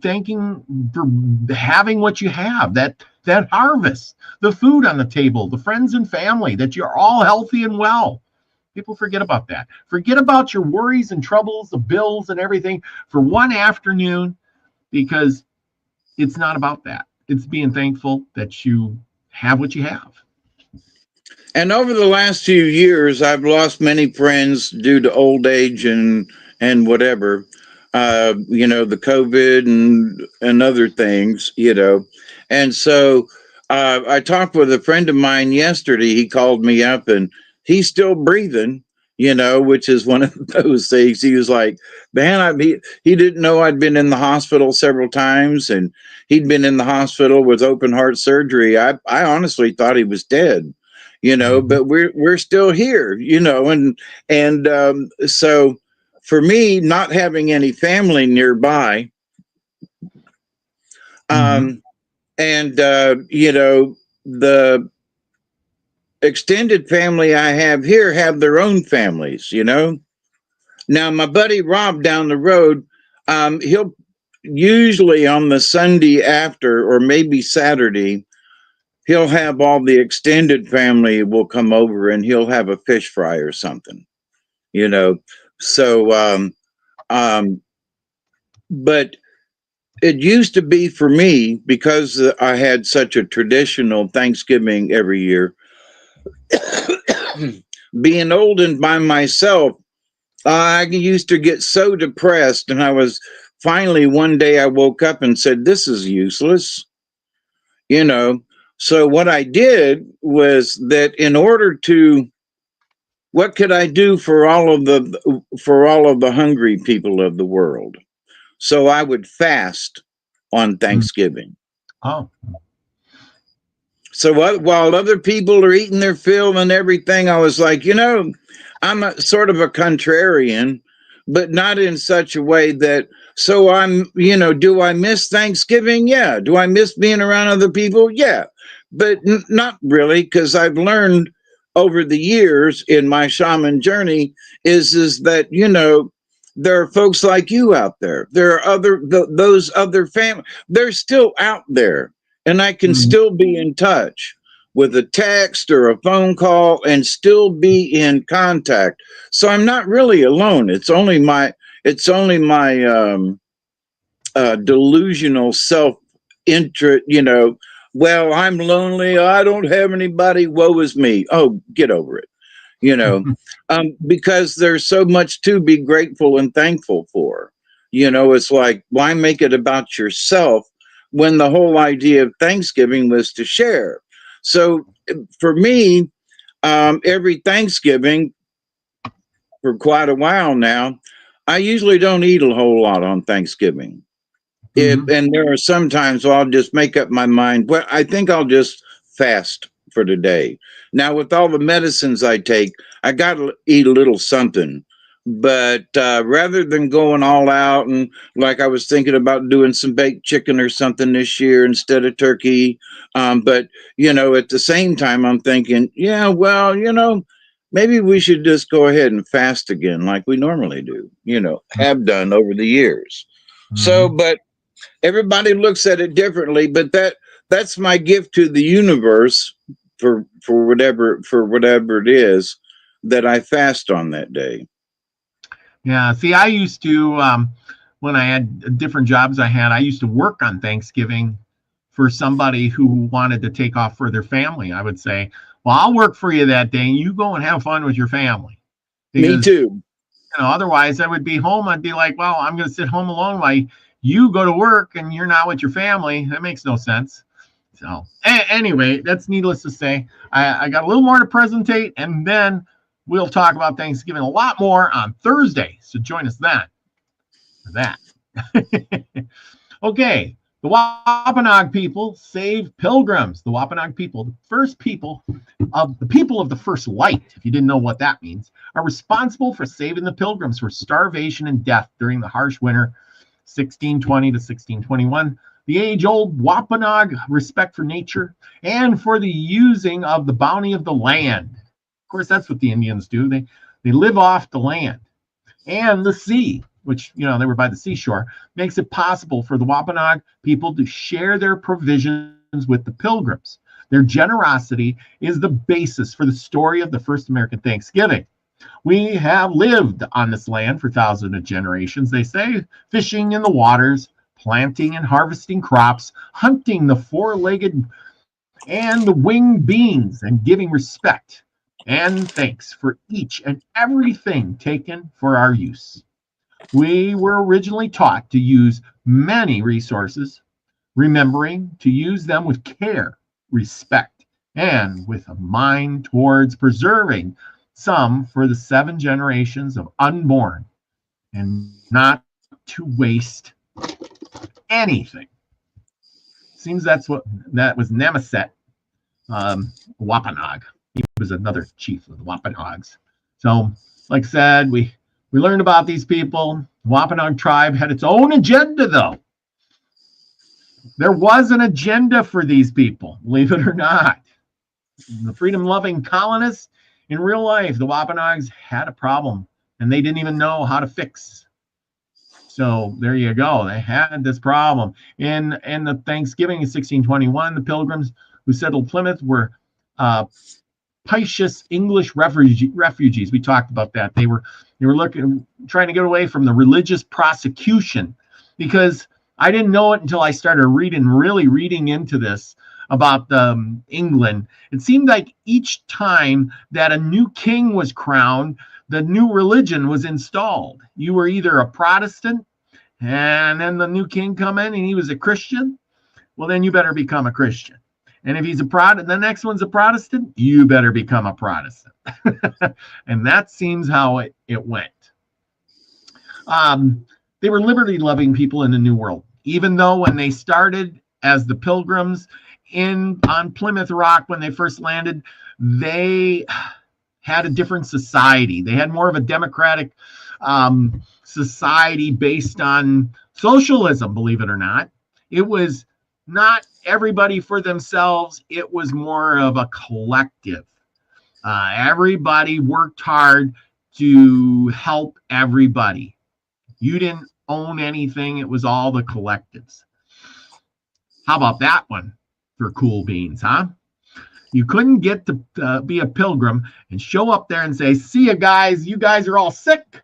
for having what you have, that harvest, the food on the table, the friends and family, that you're all healthy and well. People forget about that. Forget about your worries and troubles, the bills and everything for one afternoon, because it's not about that. It's being thankful that you have what you have. And over the last few years, I've lost many friends due to old age and whatever, the COVID and other things, And so I talked with a friend of mine yesterday. He called me up and he's still breathing, which is one of those things. He was like, man, he didn't know I'd been in the hospital several times, and he'd been in the hospital with open heart surgery. I honestly thought he was dead, but we're still here, and so for me, not having any family nearby, and the extended family I have here have their own families, Now, my buddy Rob down the road, he'll usually on the Sunday after, or maybe Saturday, he'll have all the extended family will come over and he'll have a fish fry or something, So, but it used to be for me, because I had such a traditional Thanksgiving every year, being old and by myself, I used to get so depressed, and I was finally one day I woke up and said, this is useless, So what I did was that in order to, what could I do for all of the hungry people of the world? So I would fast on Thanksgiving. Oh. So while other people are eating their fill and everything, I was like, I'm sort of a contrarian, but not in such a way that, so I'm, do I miss Thanksgiving? Yeah. Do I miss being around other people? Yeah. But not really, because I've learned over the years in my shaman journey is that, there are folks like you out there. There are those other families. They're still out there. And I can still be in touch with a text or a phone call and still be in contact. So I'm not really alone. It's only my delusional self-interest, well, I'm lonely. I don't have anybody. Woe is me. Oh, get over it. Because there's so much to be grateful and thankful for. It's like, why make it about yourself when the whole idea of Thanksgiving was to share? So for me, every Thanksgiving for quite a while now, I usually don't eat a whole lot on Thanksgiving. And there are some times I'll just make up my mind, well, I think I'll just fast for today. Now, with all the medicines I take, I got to eat a little something. But rather than going all out, and like I was thinking about doing some baked chicken or something this year instead of turkey. But, at the same time, I'm thinking, yeah, well, maybe we should just go ahead and fast again like we normally do, have done over the years. So, but everybody looks at it differently, but that's my gift to the universe for whatever it is that I fast on that day. Yeah. See, I used to, when I had different jobs I used to work on Thanksgiving for somebody who wanted to take off for their family. I would say, Well, I'll work for you that day. You go and have fun with your family. Me Because, too. otherwise I would be home. I'd be like, well, I'm going to sit home alone while you go to work and you're not with your family. That makes no sense. So anyway, that's needless to say. I got a little more to presentate, and then we'll talk about Thanksgiving a lot more on Thursday. So join us then for that. Okay. The Wampanoag people saved pilgrims. The Wampanoag people, the first people of the first light, if you didn't know what that means, are responsible for saving the pilgrims from starvation and death during the harsh winter 1620 to 1621. The age-old Wampanoag respect for nature and for the using of the bounty of the land. Of course, that's what the Indians do. They live off the land and the sea, which, they were by the seashore, makes it possible for the Wampanoag people to share their provisions with the pilgrims. Their generosity is the basis for the story of the first American Thanksgiving. We have lived on this land for thousands of generations, they say, fishing in the waters, planting and harvesting crops, hunting the four-legged and the winged beings, and giving respect and thanks for each and everything taken for our use. We were originally taught to use many resources, remembering to use them with care, respect, and with a mind towards preserving some for the 7 generations of unborn, and not to waste anything. Seems that was Nemeset Wampanoag. He was another chief of the Wampanoags. So, like I said, we learned about these people. The Wampanoag tribe had its own agenda, though. There was an agenda for these people, believe it or not. The freedom-loving colonists, in real life, the Wampanoags had a problem, and they didn't even know how to fix. So there you go. They had this problem. In the Thanksgiving of 1621, the pilgrims who settled Plymouth were Pictish English refugees. We talked about that. They were trying to get away from the religious prosecution, because I didn't know it until I started really reading into this about England. It seemed like each time that a new king was crowned, the new religion was installed. You were either a Protestant, and then the new king come in and he was a Christian. Well, then you better become a Christian. And if he's a Protestant, the next one's a Protestant, you better become a Protestant. And that seems how it went. They were liberty-loving people in the New World, even though when they started as the Pilgrims on Plymouth Rock, when they first landed, they had a different society. They had more of a democratic society based on socialism, believe it or not. It was not everybody for themselves. It was more of a collective. Everybody worked hard to help everybody. You didn't own anything. It was all the collectives. How about that one for cool beans, huh? You couldn't get to be a pilgrim and show up there and say, see you guys, you guys are all sick.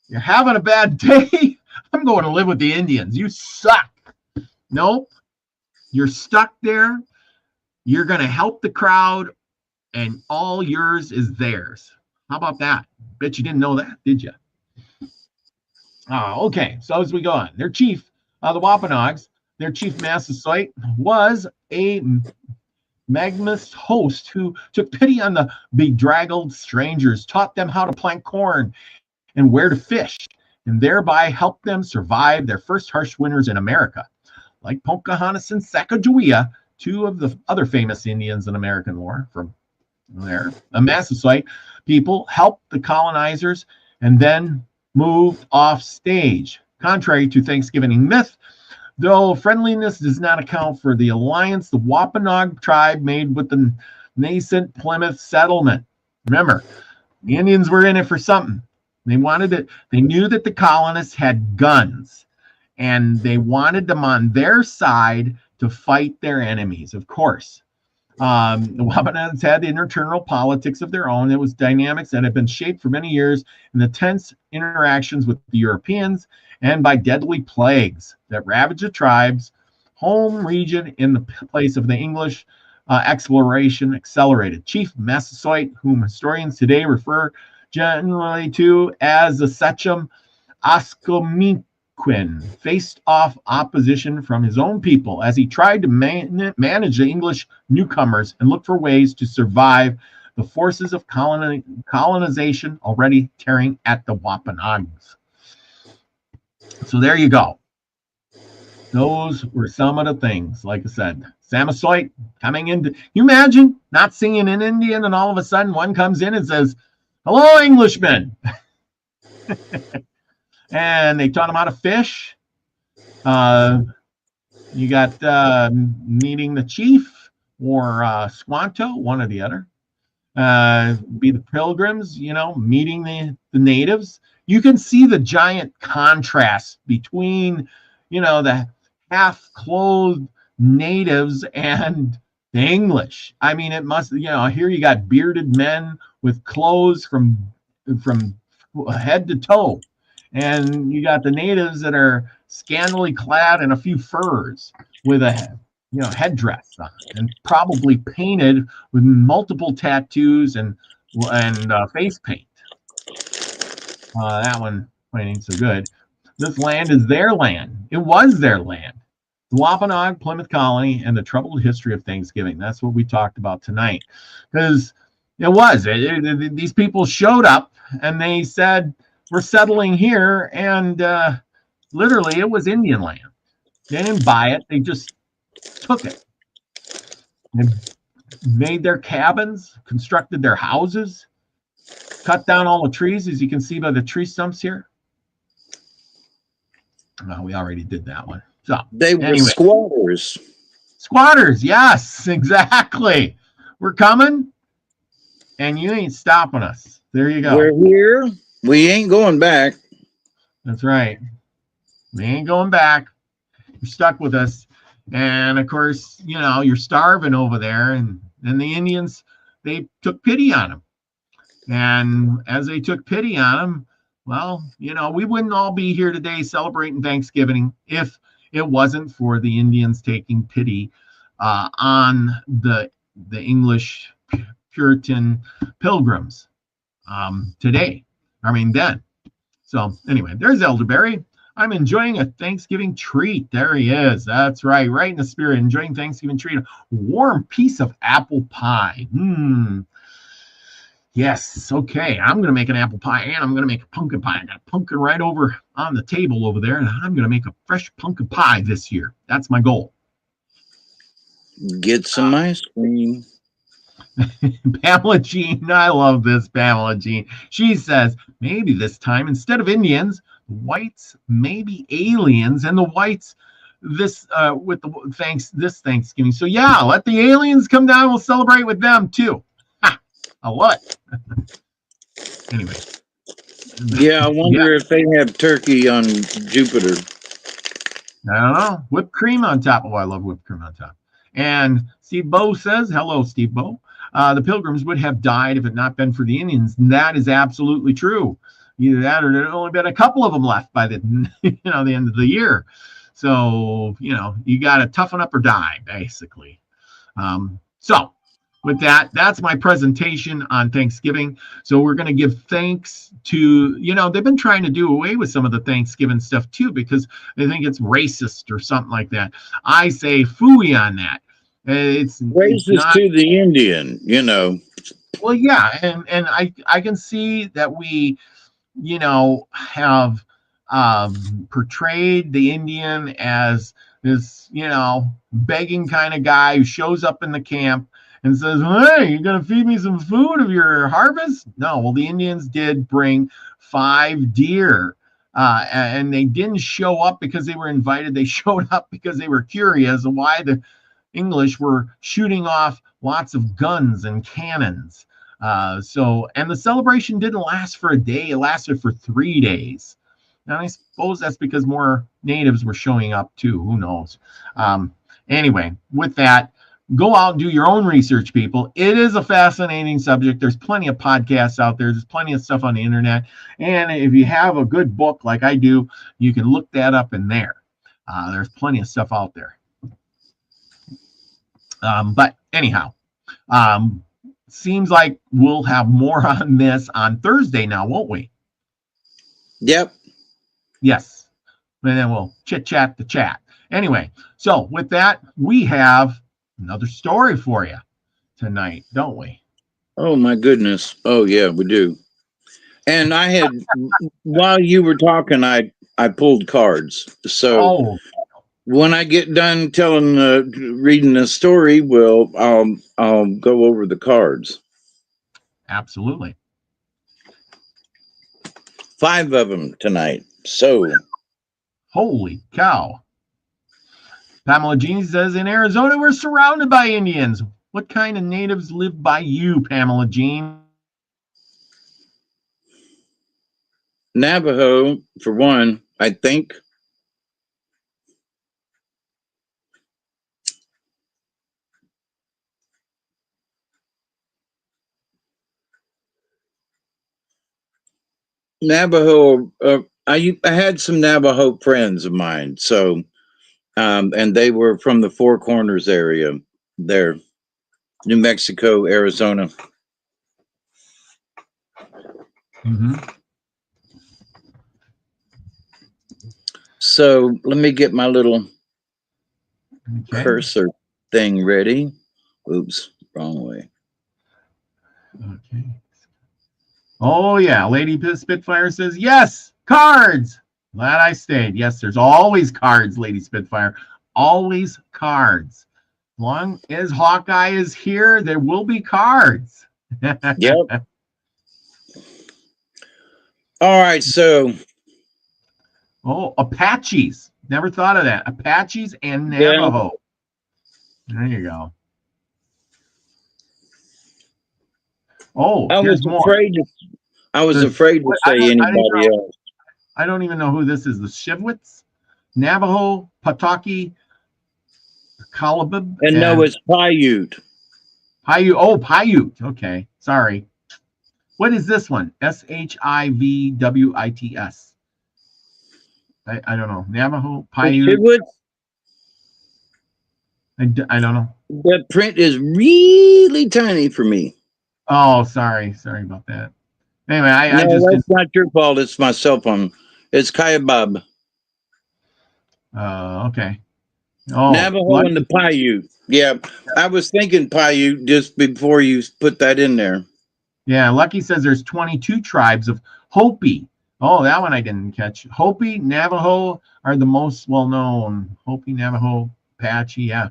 You're having a bad day. I'm going to live with the Indians. You suck. Nope. You're stuck there. You're going to help the crowd, and all yours is theirs. How about that? Bet you didn't know that, did you? Okay, so as we go on, their chief, the Wampanoags, their chief Massasoit was a magnanimous host who took pity on the bedraggled strangers, taught them how to plant corn and where to fish, and thereby helped them survive their first harsh winters in America. Like Pocahontas and Sacagawea, 2 of the other famous Indians in American War from there, the Massasoit people helped the colonizers and then moved off stage. Contrary to Thanksgiving myth, though friendliness does not account for the alliance the Wampanoag tribe made with the nascent Plymouth settlement. Remember, the Indians were in it for something. They wanted it. They knew that the colonists had guns, and they wanted them on their side to fight their enemies, of course. The Wampanoags had internal politics of their own. It was dynamics that had been shaped for many years in the tense interactions with the Europeans and by deadly plagues that ravaged the tribe's home region in the place of the English exploration accelerated. Chief Massasoit, whom historians today refer generally to as the Sechem Ascomequin, faced off opposition from his own people as he tried to manage the English newcomers and look for ways to survive the forces of colonization already tearing at the Wampanoags. So there you go. Those were some of the things, like I said. Samosoit coming in. You imagine not singing in Indian and all of a sudden one comes in and says, "Hello, Englishmen." And they taught him how to fish. You got meeting the chief or Squanto, one or the other. Be the pilgrims, meeting the natives. You can see the giant contrast between, the half-clothed natives and the English. I mean, it must, here you got bearded men with clothes from head to toe. And you got the natives that are scantily clad in a few furs with a headdress on, and probably painted with multiple tattoos and face paint. That one ain't so good. This land is their land. It was their land. The Wampanoag, Plymouth Colony, and the troubled history of Thanksgiving. That's what we talked about tonight. Because it was. These people showed up and they said, "We're settling here." And literally, it was Indian land. They didn't buy it. They just took it. They made their cabins, constructed their houses, cut down all the trees, as you can see by the tree stumps here. Well, we already did that one. So they were squatters. Squatters, yes, exactly. We're coming, and you ain't stopping us. There you go. We're here. We ain't going back. That's right. We ain't going back. You're stuck with us. And of course, you're starving over there. And the Indians, they took pity on them. And as they took pity on them, well, we wouldn't all be here today celebrating Thanksgiving if it wasn't for the Indians taking pity on the English Puritan pilgrims today. I mean, then. So anyway, there's Elderberry. I'm enjoying a Thanksgiving treat. There he is. That's right. Right in the spirit. Enjoying Thanksgiving treat. A warm piece of apple pie. Yes. Okay. I'm going to make an apple pie and I'm going to make a pumpkin pie. I got a pumpkin right over on the table over there. And I'm going to make a fresh pumpkin pie this year. That's my goal. Get some ice cream. Pamela Jean. I love this Pamela Jean. She says, maybe this time, instead of Indians, whites may be aliens, and the whites this Thanksgiving. So yeah, let the aliens come down. We'll celebrate with them too. I love it. Anyway. Yeah, I wonder if they have turkey on Jupiter. I don't know. Whipped cream on top. Oh, I love whipped cream on top. And Steve Bow says, hello, Steve Bow. The pilgrims would have died if it not been for the Indians. And that is absolutely true. Either that or there had only been a couple of them left by the the end of the year. So, you got to toughen up or die, basically. So with that, that's my presentation on Thanksgiving. So we're going to give thanks to, they've been trying to do away with some of the Thanksgiving stuff too, because they think it's racist or something like that. I say phooey on that. It's racist to the Indian, Well, yeah. And I can see that we, have portrayed the Indian as this, begging kind of guy who shows up in the camp and says, "Hey, you gonna feed me some food of your harvest?" No, well, the Indians did bring 5 deer, and they didn't show up because they were invited. They showed up because they were curious why the English were shooting off lots of guns and cannons. And the celebration didn't last for a day. It lasted for 3 days. And I suppose that's because more natives were showing up too. Who knows? Anyway, with that, go out and do your own research, people. It is a fascinating subject. There's plenty of podcasts out there. There's plenty of stuff on the internet. And if you have a good book like I do, you can look that up in there. There's plenty of stuff out there. But anyhow, seems like we'll have more on this on Thursday now, won't we? Yep. Yes. And then we'll chit-chat the chat. Anyway, so with that, we have another story for you tonight, don't we? Oh, my goodness. Oh, yeah, we do. And I had, while you were talking, I pulled cards. So when I get done reading the story, well, I'll go over the cards. Absolutely. 5 of them tonight. So, holy cow. Pamela Jean says, in Arizona, we're surrounded by Indians. What kind of natives live by you, Pamela Jean? Navajo, for one, I think. Navajo, I had some Navajo friends of mine, so, and they were from the Four Corners area there, New Mexico, Arizona. Mm-hmm. So let me get my little cursor thing ready. Oops, wrong way. Okay. Oh, yeah. Lady Spitfire says, yes, cards. Glad I stayed. Yes, there's always cards, Lady Spitfire. Always cards. As long as Hawkeye is here, there will be cards. Yep. All right, so. Oh, Apaches. Never thought of that. Apaches and Navajo. Yeah. There you go. Oh, I was afraid to say anybody else. I don't even know who this is. The Shivwits, Navajo, Pataki, Kalabib. And no, it's Paiute. Paiute. Oh, Paiute. Okay. Sorry. What is this one? Shivwits. I don't know. Navajo, Paiute. I don't know. The print is really tiny for me. Oh, sorry. Sorry about that. Anyway, that's not your fault. It's my cell phone. It's Kayabab. Okay. Oh, Navajo and the Paiute. Yeah, I was thinking Paiute just before you put that in there. Yeah, Lucky says there's 22 tribes of Hopi. Oh, that one I didn't catch. Hopi, Navajo are the most well-known. Hopi, Navajo, Apache, yeah.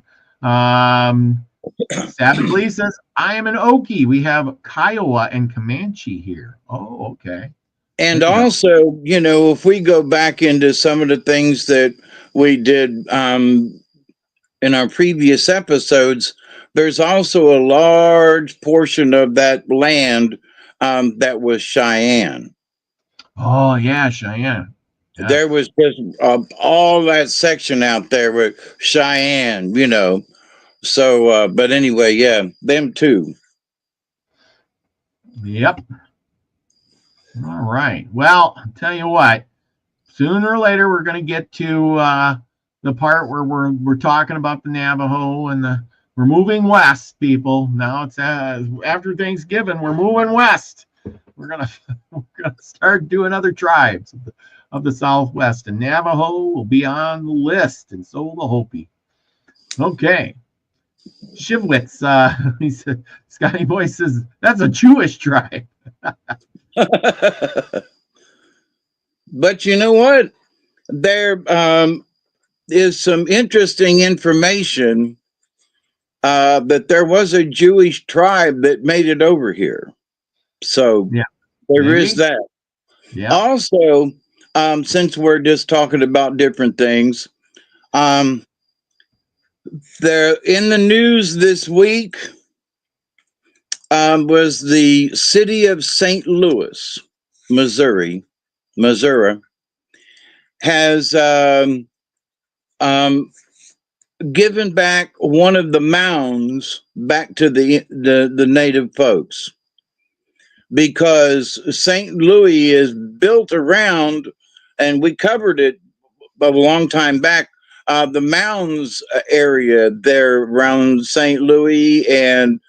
Savage Lee says, I am an Okie. We have Kiowa and Comanche here. Oh, okay. And also, if we go back into some of the things that we did in our previous episodes, there's also a large portion of that land that was Cheyenne. Oh, yeah, Cheyenne. Yes. There was just all that section out there with Cheyenne, So, but anyway, yeah, them too. Yep. All right. Well, I'll tell you what, sooner or later, we're going to get to the part where we're talking about the Navajo and we're moving west, people. Now it's after Thanksgiving, we're moving west. We're gonna start doing other tribes of the Southwest, and Navajo will be on the list, and so will the Hopi. Okay. Shivwits, he said, Scotty Boy says, that's a Jewish tribe. But you know what? There is some interesting information that there was a Jewish tribe that made it over here. So yeah, there is that. Yeah. Also, since we're just talking about different things, there in the news this week was the city of St. Louis, Missouri, has given back one of the mounds back to the native folks, because St. Louis is built around, and we covered it a long time back, the Mounds area there around St. Louis and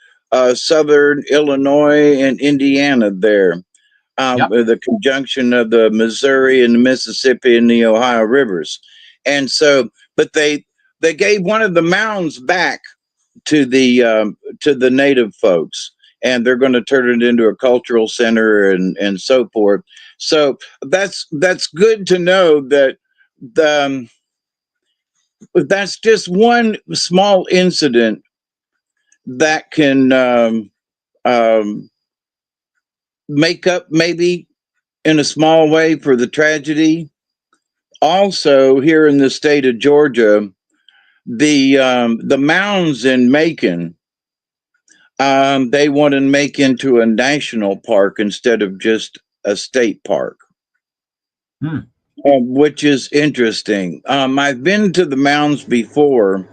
southern Illinois and Indiana there. Yep. The conjunction of the Missouri and the Mississippi and the Ohio rivers. And so, but they gave one of the mounds back to the native folks, and they're going to turn it into a cultural center and so forth. So that's good to know that that's just one small incident that can make up maybe in a small way for the tragedy. Also, here in the state of Georgia, the mounds in Macon, they want to make into a national park instead of just a state park, which is interesting. I've been to the mounds before,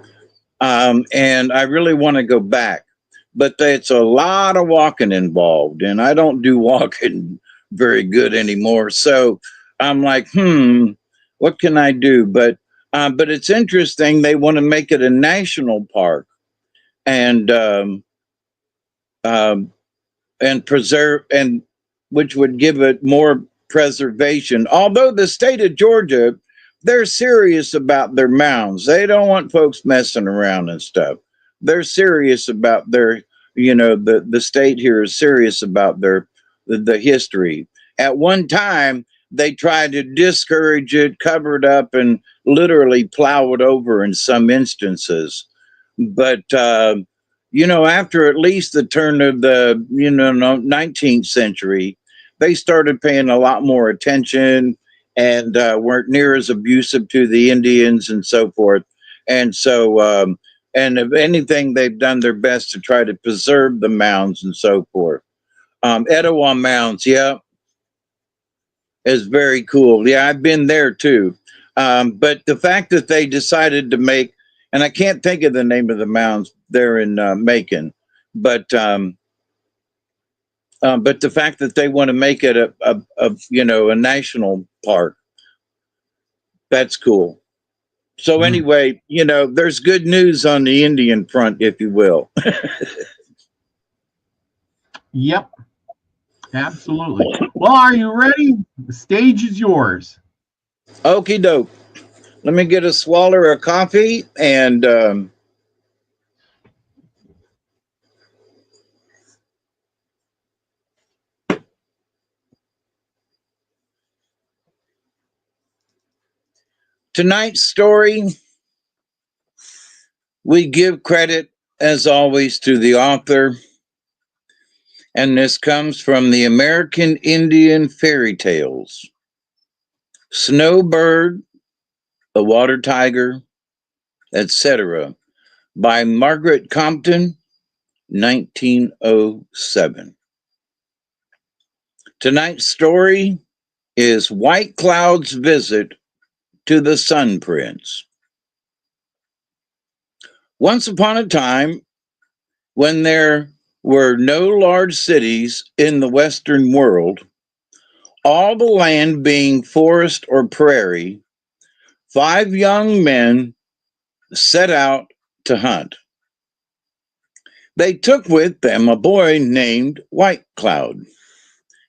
and I really want to go back, but it's a lot of walking involved, and I don't do walking very good anymore. So I'm like, what can I do? But it's interesting. They want to make it a national park and preserve, and which would give it more preservation. Although the state of Georgia, they're serious about their mounds. They don't want folks messing around and stuff. They're serious about their, the state here is serious about the history. At one time, they tried to discourage it, cover it up, and literally plow it over in some instances. But, after at least the turn of the, 19th century, they started paying a lot more attention and weren't near as abusive to the Indians and so forth. And so, and if anything, they've done their best to try to preserve the mounds and so forth. Etowah Mounds, yeah, is very cool. Yeah, I've been there too. But the fact that they decided to make, and I can't think of the name of the mounds there in Macon, but the fact that they want to make it a national park, that's cool. So anyway, there's good news on the Indian front, if you will. Yep. Absolutely. Well, are you ready? The stage is yours. Okie doke. Let me get a swallow of coffee and tonight's story, we give credit, as always, to the author. And this comes from the American Indian Fairy Tales. Snowbird, the Water Tiger, etc. by Margaret Compton, 1907. Tonight's story is White Cloud's Visit to the Sun Prince. Once upon a time, when there were no large cities in the Western world, all the land being forest or prairie, 5 young men set out to hunt. They took with them a boy named White Cloud.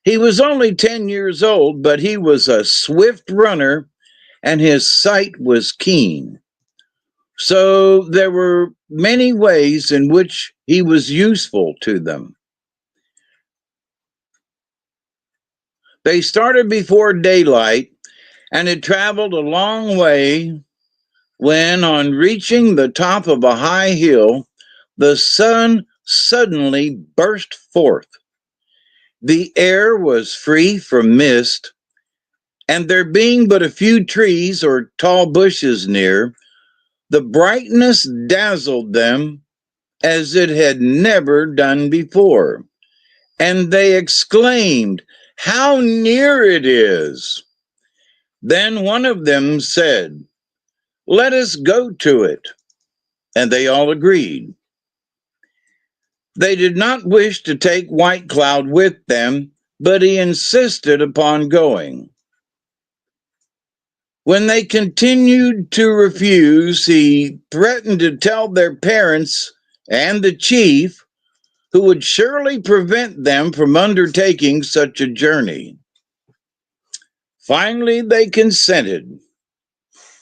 He was only 10 years old, but he was a swift runner and his sight was keen. So there were many ways in which he was useful to them. They started before daylight and had traveled a long way when, on reaching the top of a high hill, the sun suddenly burst forth. The air was free from mist, and there being but a few trees or tall bushes near, the brightness dazzled them as it had never done before. And they exclaimed, "How near it is!" Then one of them said, "Let us go to it." And they all agreed. They did not wish to take White Cloud with them, but he insisted upon going. When they continued to refuse, he threatened to tell their parents and the chief, who would surely prevent them from undertaking such a journey. Finally, they consented,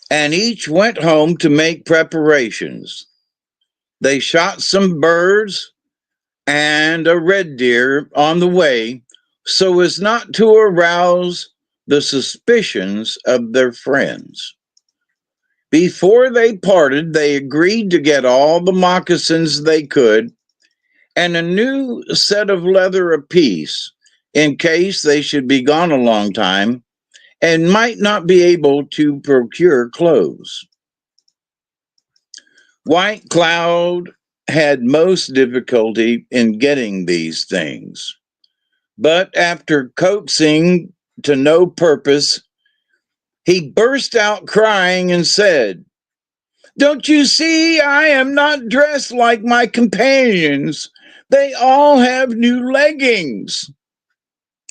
and each went home to make preparations. They shot some birds and a red deer on the way so as not to arouse the suspicions of their friends. Before they parted, they agreed to get all the moccasins they could and a new set of leather apiece in case they should be gone a long time and might not be able to procure clothes. White Cloud had most difficulty in getting these things, but after coaxing to no purpose, he burst out crying and said, "Don't you see I am not dressed like my companions? They all have new leggings."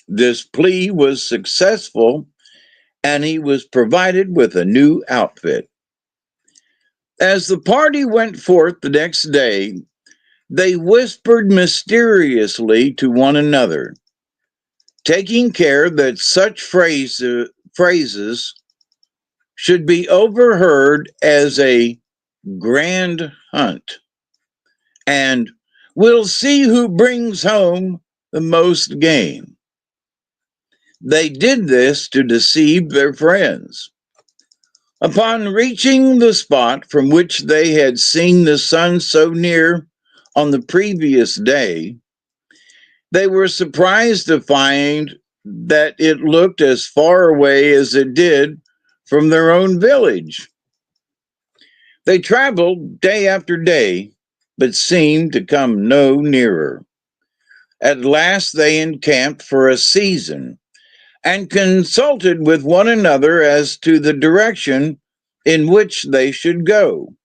This plea was successful, and he was provided with a new outfit. As the party went forth the next day, they whispered mysteriously to one another, taking care that such phrases should be overheard as a grand hunt, and "we'll see who brings home the most game." They did this to deceive their friends. Upon reaching the spot from which they had seen the sun so near on the previous day, they were surprised to find that it looked as far away as it did from their own village. They traveled day after day, but seemed to come no nearer. At last they encamped for a season and consulted with one another as to the direction in which they should go.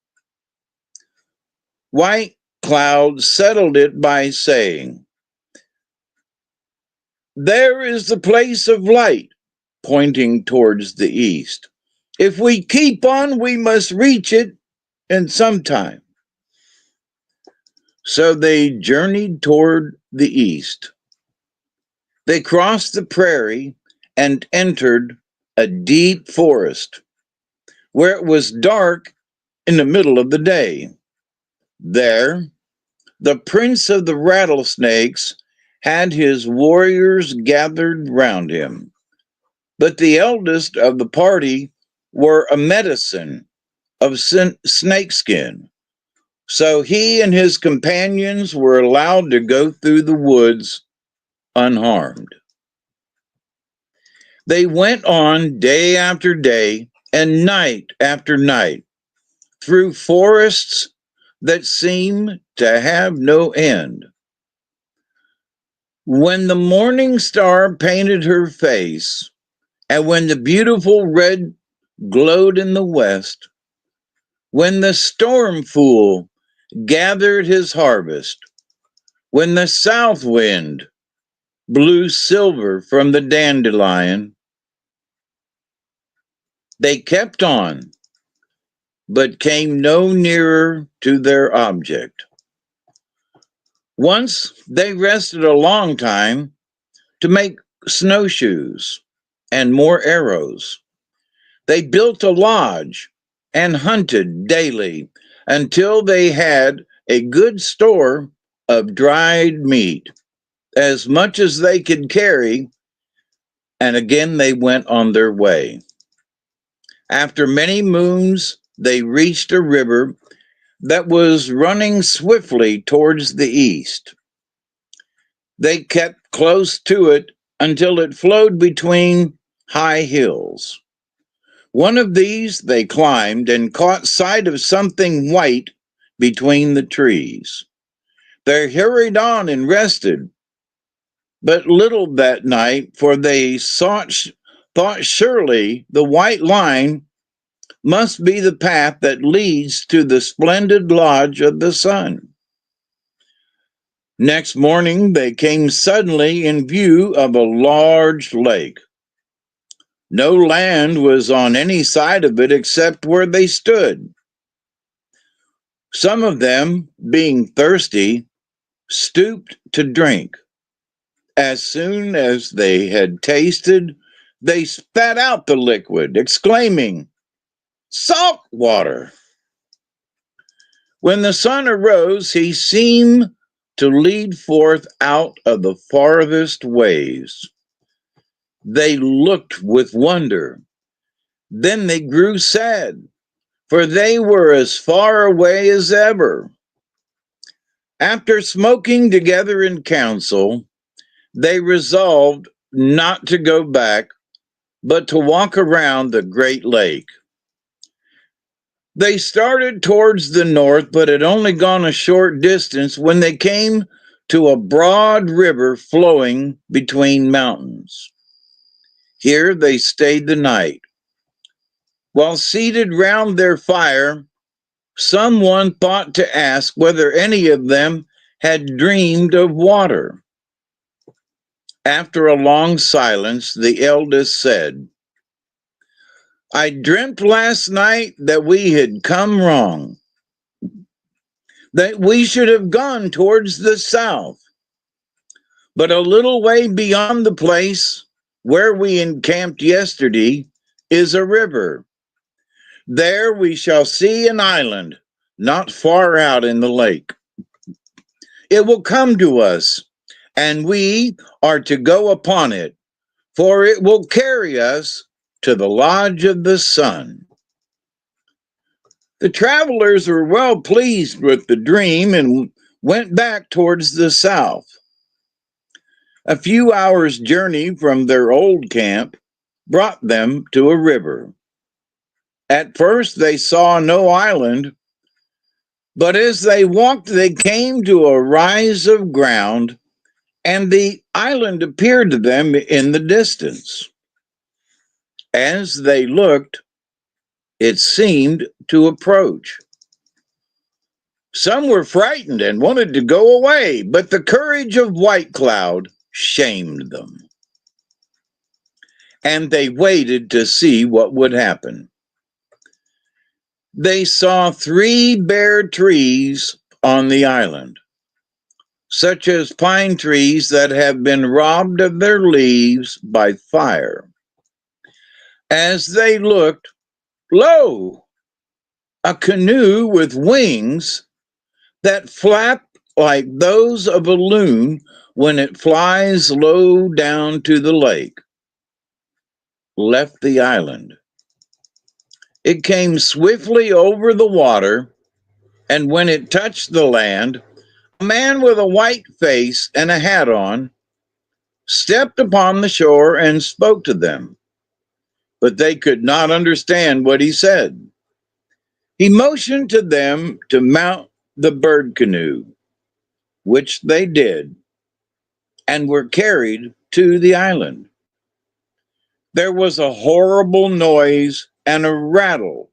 White Cloud settled it by saying, "There is the place of light," pointing towards the east. "If we keep on, we must reach it in some time." So they journeyed toward the east. They crossed the prairie and entered a deep forest, where it was dark in the middle of the day. There, the prince of the rattlesnakes had his warriors gathered round him, but the eldest of the party wore a medicine of snakeskin, so he and his companions were allowed to go through the woods unharmed. They went on day after day and night after night through forests that seemed to have no end. When the morning star painted her face, and when the beautiful red glowed in the west, when the storm fool gathered his harvest, when the south wind blew silver from the dandelion, they kept on, but came no nearer to their object. Once they rested a long time to make snowshoes and more arrows. They built a lodge and hunted daily until they had a good store of dried meat, as much as they could carry, and again they went on their way. After many moons, they reached a river that was running swiftly towards the east. They kept close to it until it flowed between high hills. One of these they climbed and caught sight of something white between the trees. They hurried on and rested, but little that night, for they thought surely the white line must be the path that leads to the splendid lodge of the sun. Next morning, they came suddenly in view of a large lake. No land was on any side of it except where they stood. Some of them, being thirsty, stooped to drink. As soon as they had tasted, they spat out the liquid, exclaiming, "Salt water!" When the sun arose, he seemed to lead forth out of the farthest ways. They looked with wonder. Then they grew sad, for they were as far away as ever. After smoking together in council, they resolved not to go back, but to walk around the great lake. They started towards the north, but had only gone a short distance when they came to a broad river flowing between mountains. Here they stayed the night. While seated round their fire, someone thought to ask whether any of them had dreamed of water. After a long silence, the eldest said, "I dreamt last night that we had come wrong, that we should have gone towards the south. But a little way beyond the place where we encamped yesterday is a river. There we shall see an island not far out in the lake. It will come to us, and we are to go upon it, for it will carry us to the lodge of the sun." The travelers were well pleased with the dream and went back towards the south. A few hours' journey from their old camp brought them to a river. At first they saw no island, but as they walked, they came to a rise of ground, and the island appeared to them in the distance. As they looked, it seemed to approach. Some were frightened and wanted to go away, but the courage of White Cloud shamed them. And they waited to see what would happen. They saw 3 bare trees on the island, such as pine trees that have been robbed of their leaves by fire. As they looked, lo, a canoe with wings that flap like those of a loon when it flies low down to the lake, left the island. It came swiftly over the water, and when it touched the land, a man with a white face and a hat on stepped upon the shore and spoke to them, but they could not understand what he said. He motioned to them to mount the bird canoe, which they did, and were carried to the island. There was a horrible noise and a rattle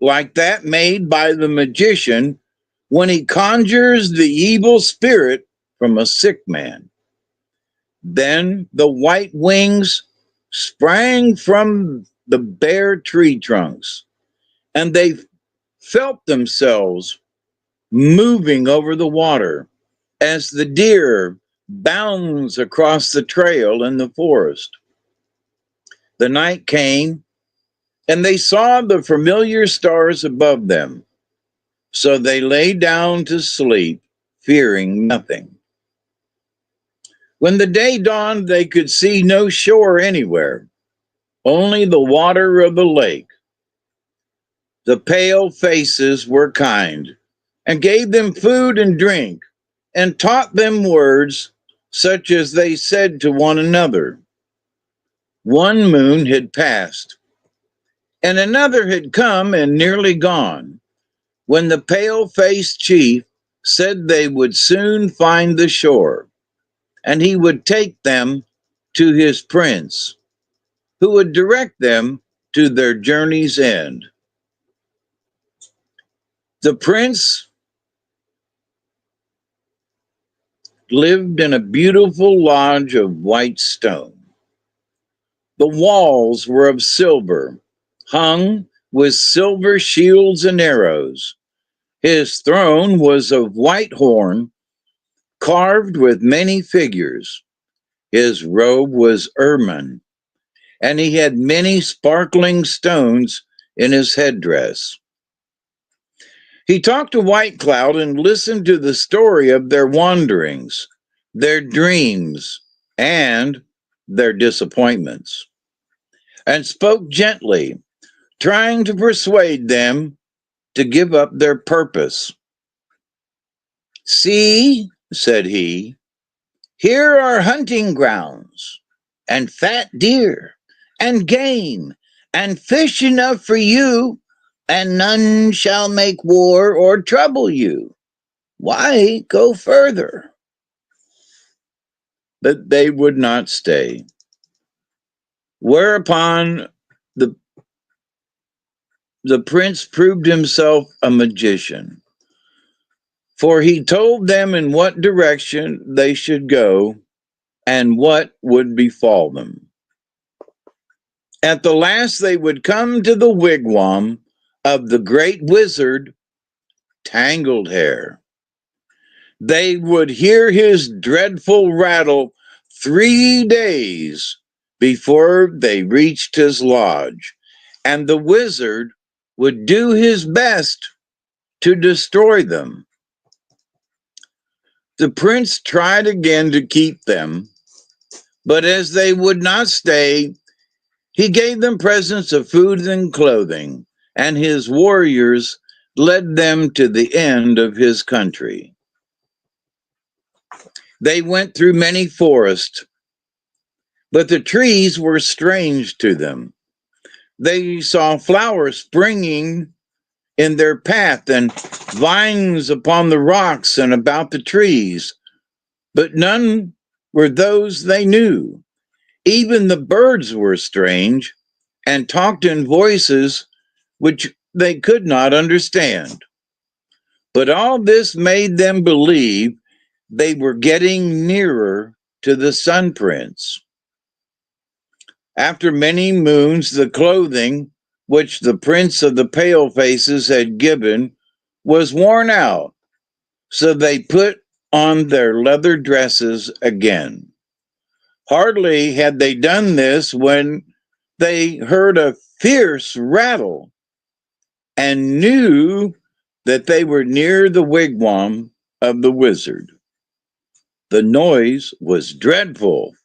like that made by the magician when he conjures the evil spirit from a sick man. Then the white wings sprang from the bare tree trunks, and they felt themselves moving over the water as the deer bounds across the trail in the forest. The night came, and they saw the familiar stars above them. So they lay down to sleep, fearing nothing. When the day dawned, they could see no shore anywhere, only the water of the lake. The pale faces were kind, and gave them food and drink, and taught them words such as they said to one another. One moon had passed, and another had come and nearly gone, when the pale-faced chief said they would soon find the shore, and he would take them to his prince, who would direct them to their journey's end. The prince lived in a beautiful lodge of white stone. The walls were of silver, hung with silver shields and arrows. His throne was of white horn, carved with many figures. His robe was ermine, and he had many sparkling stones in his headdress. He talked to White Cloud and listened to the story of their wanderings, their dreams, and their disappointments, and spoke gently, trying to persuade them to give up their purpose. "See," said he, "here are hunting grounds, and fat deer, and game, and fish enough for you, and none shall make war or trouble you. Why go further?" But they would not stay. Whereupon the, the prince proved himself a magician, for he told them in what direction they should go and what would befall them. At the last, they would come to the wigwam of the great wizard, Tangled Hair. They would hear his dreadful rattle 3 days before they reached his lodge, and the wizard would do his best to destroy them. The prince tried again to keep them, but as they would not stay, he gave them presents of food and clothing, and his warriors led them to the end of his country. They went through many forests, but the trees were strange to them. They saw flowers springing in their path and vines upon the rocks and about the trees, but none were those they knew. Even the birds were strange and talked in voices which they could not understand. But all this made them believe they were getting nearer to the Sun Prince. After many moons, the clothing which the Prince of the Pale Faces had given was worn out, so they put on their leather dresses again. Hardly had they done this when they heard a fierce rattle and knew that they were near the wigwam of the wizard. The noise was dreadful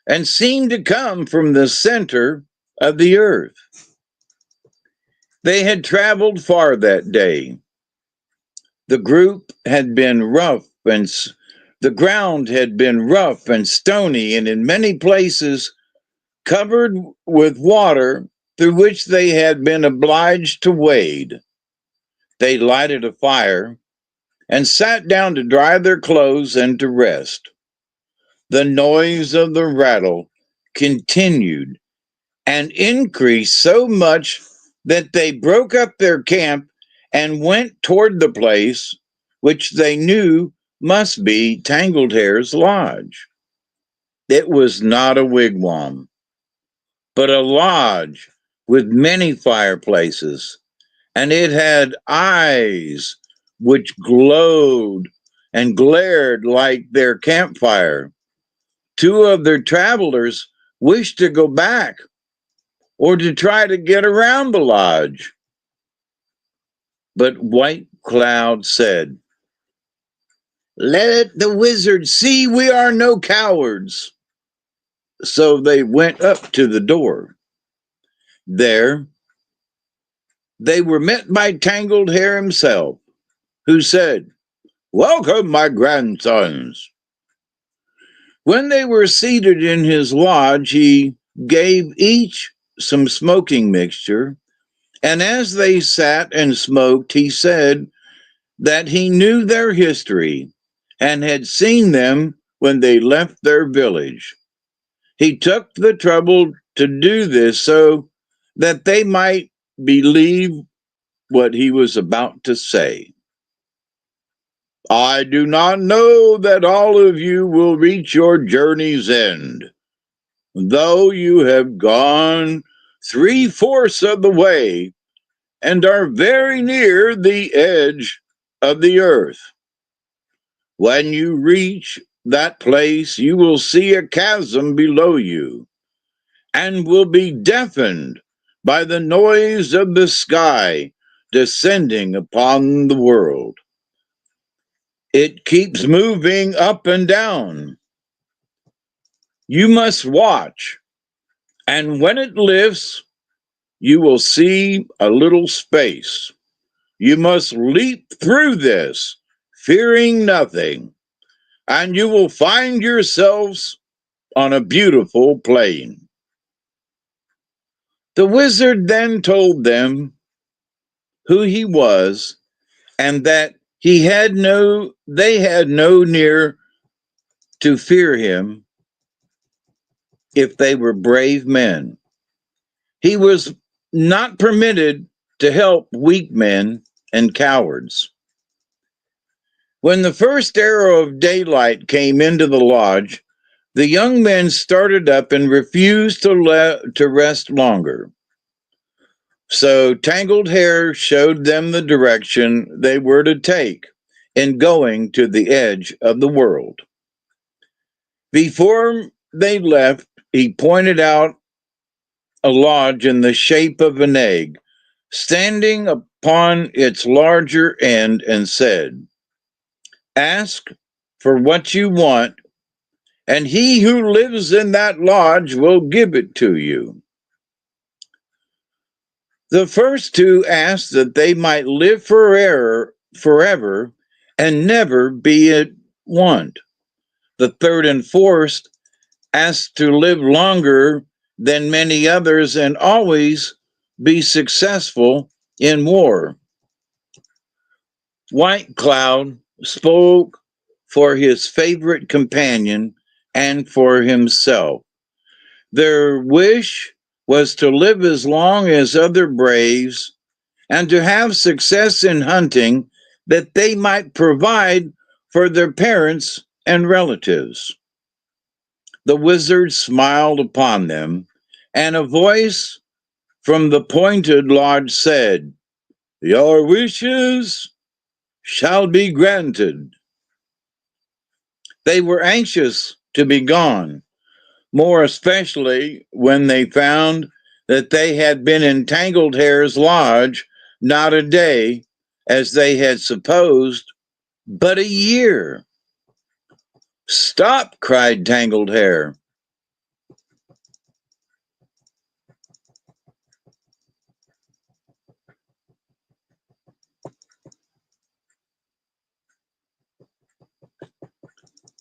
and seemed to come from the center of the earth. They had traveled far that day. The group had been rough and the ground had been rough and stony, and in many places covered with water through which they had been obliged to wade. They lighted a fire and sat down to dry their clothes and to rest. The noise of the rattle continued and increased so much that they broke up their camp and went toward the place which they knew must be Tangled Hair's lodge. It was not a wigwam, but a lodge with many fireplaces, and it had eyes which glowed and glared like their campfire. 2 of their travelers wished to go back or to try to get around the lodge. But White Cloud said, "Let the wizard see we are no cowards." So they went up to the door. There, they were met by Tangled Hair himself, who said, "Welcome, my grandsons." When they were seated in his lodge, he gave each some smoking mixture, and as they sat and smoked, he said that he knew their history and had seen them when they left their village. He took the trouble to do this so that they might believe what he was about to say. "I do not know that all of you will reach your journey's end, though you have gone 3/4 of the way and are very near the edge of the earth. When you reach that place, you will see a chasm below you and will be deafened by the noise of the sky descending upon the world. It keeps moving up and down. You must watch, and when it lifts, you will see a little space. You must leap through this, fearing nothing, and you will find yourselves on a beautiful plain. The wizard then told them who he was and that they had no near to fear him if they were brave men. He was not permitted to help weak men and cowards. When the first arrow of daylight came into the lodge, the young men started up and refused to rest longer. So Tangled Hair showed them the direction they were to take in going to the edge of the world. Before they left, he pointed out a lodge in the shape of an egg, standing upon its larger end, and said, "Ask for what you want, and he who lives in that lodge will give it to you." The first two asked that they might live forever and never be at want. The third and fourth asked to live longer than many others and always be successful in war. White Cloud spoke for his favorite companion and for himself. Their wish was to live as long as other braves and to have success in hunting that they might provide for their parents and relatives. The wizard smiled upon them, and a voice from the pointed lodge said, "Your wishes shall be granted." They were anxious to be gone, more especially when they found that they had been in Tangled Hair's lodge not a day, as they had supposed, but a year. "Stop!" cried Tangled Hair.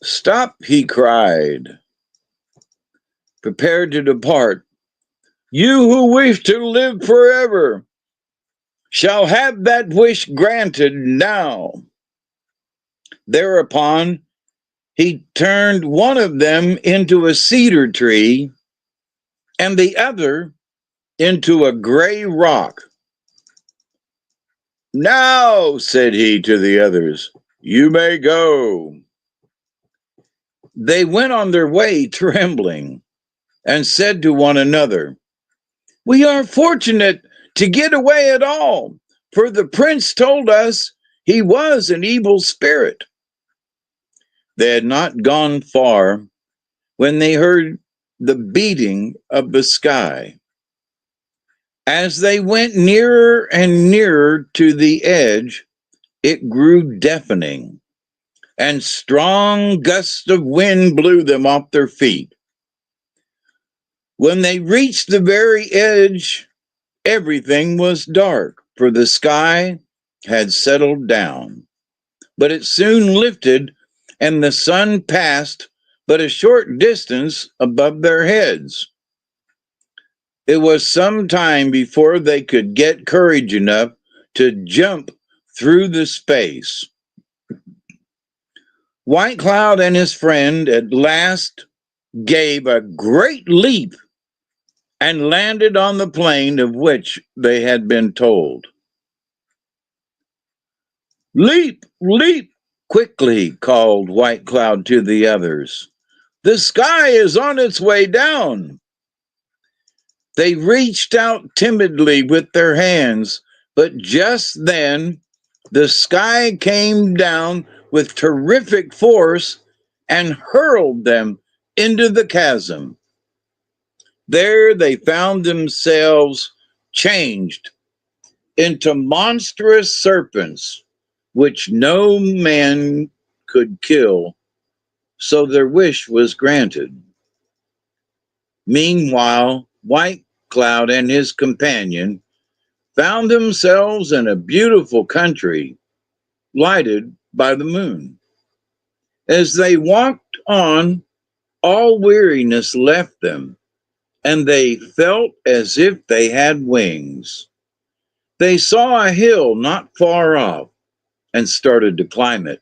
"Stop!" he cried, prepared to depart. "You who wish to live forever shall have that wish granted now." Thereupon he turned one of them into a cedar tree and the other into a gray rock. "Now," said he to the others, "you may go." They went on their way trembling and said to one another, "We are fortunate to get away at all, for the prince told us he was an evil spirit." They had not gone far when they heard the beating of the sky. As they went nearer and nearer to the edge, it grew deafening, and strong gusts of wind blew them off their feet. When they reached the very edge, everything was dark, for the sky had settled down. But it soon lifted, and the sun passed but a short distance above their heads. It was some time before they could get courage enough to jump through the space. White Cloud and his friend at last gave a great leap and landed on the plain of which they had been told. "Leap, leap quickly," called White Cloud to the others. The sky is on its way down. They reached out timidly with their hands, but just then the sky came down with terrific force and hurled them into the chasm. There they found themselves changed into monstrous serpents, which no man could kill, so their wish was granted. Meanwhile, White Cloud and his companion found themselves in a beautiful country lighted by the moon. As they walked on, all weariness left them, and they felt as if they had wings. They saw a hill not far off and started to climb it,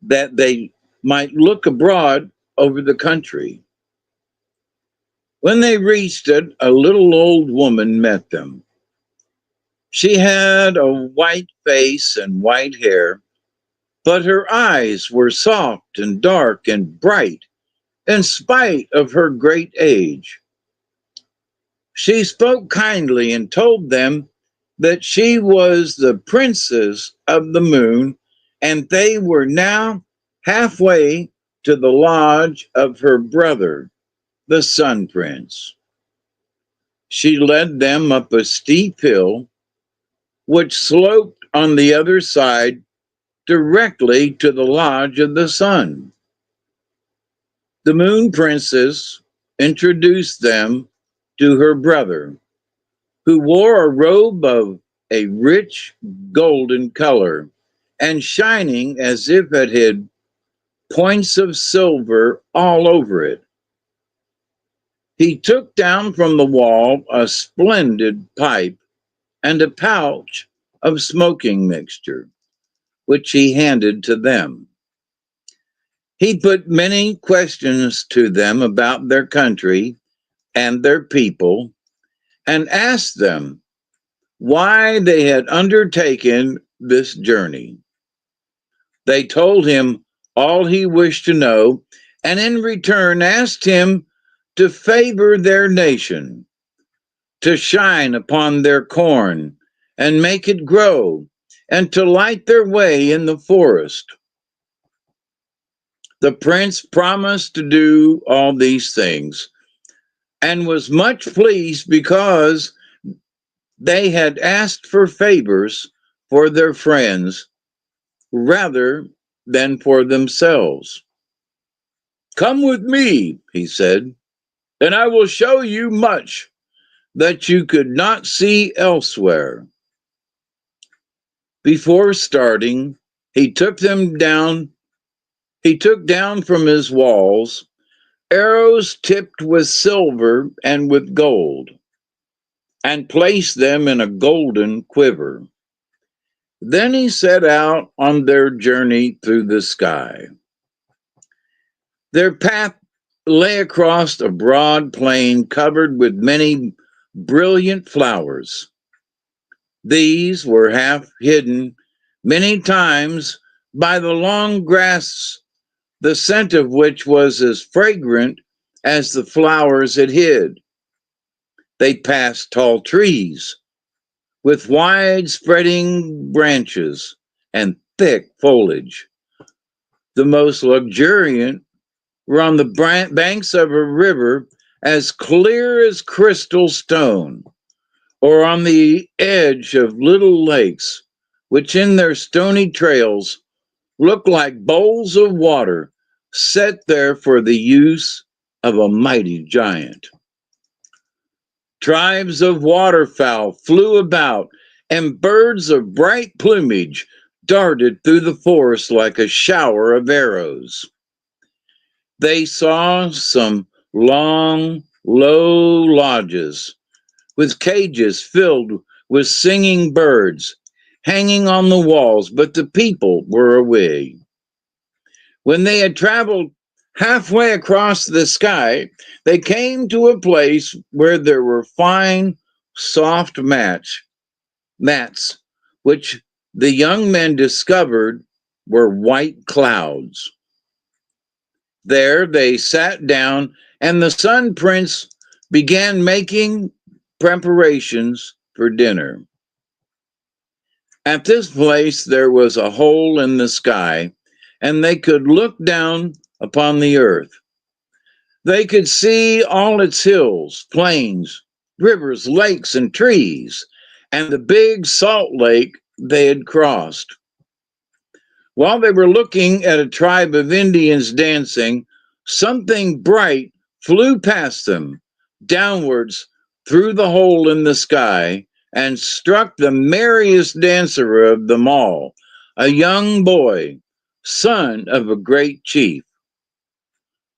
that they might look abroad over the country. When they reached it, a little old woman met them. She had a white face and white hair, but her eyes were soft and dark and bright in spite of her great age. She spoke kindly and told them that she was the princess of the moon, and they were now halfway to the lodge of her brother, the Sun Prince. She led them up a steep hill, which sloped on the other side directly to the lodge of the sun. The Moon Princess introduced them to her brother, who wore a robe of a rich golden color and shining as if it had points of silver all over it. He took down from the wall a splendid pipe and a pouch of smoking mixture, which he handed to them. He put many questions to them about their country and their people, and asked them why they had undertaken this journey. They told him all he wished to know, and in return asked him to favor their nation, to shine upon their corn and make it grow, and to light their way in the forest. The prince promised to do all these things and was much pleased because they had asked for favors for their friends rather than for themselves. Come with me, he said, and I will show you much that you could not see elsewhere. Before starting, he took down from his walls arrows tipped with silver and with gold, and placed them in a golden quiver. Then he set out on their journey through the sky. Their path lay across a broad plain covered with many brilliant flowers. These were half hidden many times by the long grass, the scent of which was as fragrant as the flowers it hid. They passed tall trees with wide spreading branches and thick foliage. The most luxuriant were on the banks of a river as clear as crystal stone, or on the edge of little lakes, which in their stony trails look like bowls of water set there for the use of a mighty giant. Tribes of waterfowl flew about, and birds of bright plumage darted through the forest like a shower of arrows. They saw some long, low lodges with cages filled with singing birds hanging on the walls, but the people were away. When they had traveled halfway across the sky, they came to a place where there were fine, soft mats, which the young men discovered were white clouds. There they sat down, and the Sun Prince began making preparations for dinner. At this place there was a hole in the sky, and they could look down upon the earth. They could see all its hills, plains, rivers, lakes, and trees, and the big salt lake they had crossed. While they were looking at a tribe of Indians dancing, something bright flew past them, downwards through the hole in the sky, and struck the merriest dancer of them all, a young boy, son of a great chief.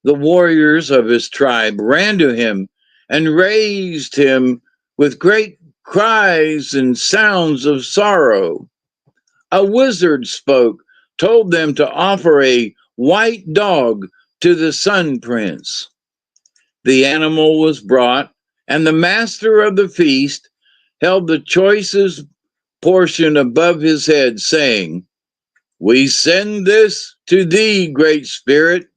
The warriors of his tribe ran to him and raised him with great cries and sounds of sorrow. A wizard spoke, told them to offer a white dog to the Sun Prince. The animal was brought, and the master of the feast held the choicest portion above his head, saying, "We send this to thee, great spirit."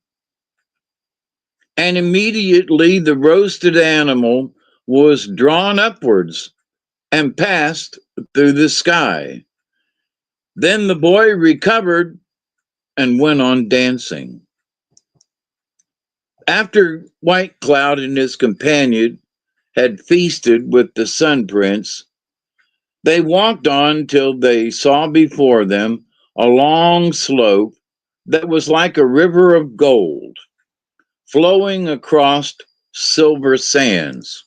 And immediately the roasted animal was drawn upwards and passed through the sky. Then the boy recovered and went on dancing. After White Cloud and his companion had feasted with the Sun Prince, they walked on till they saw before them a long slope that was like a river of gold, flowing across silver sands.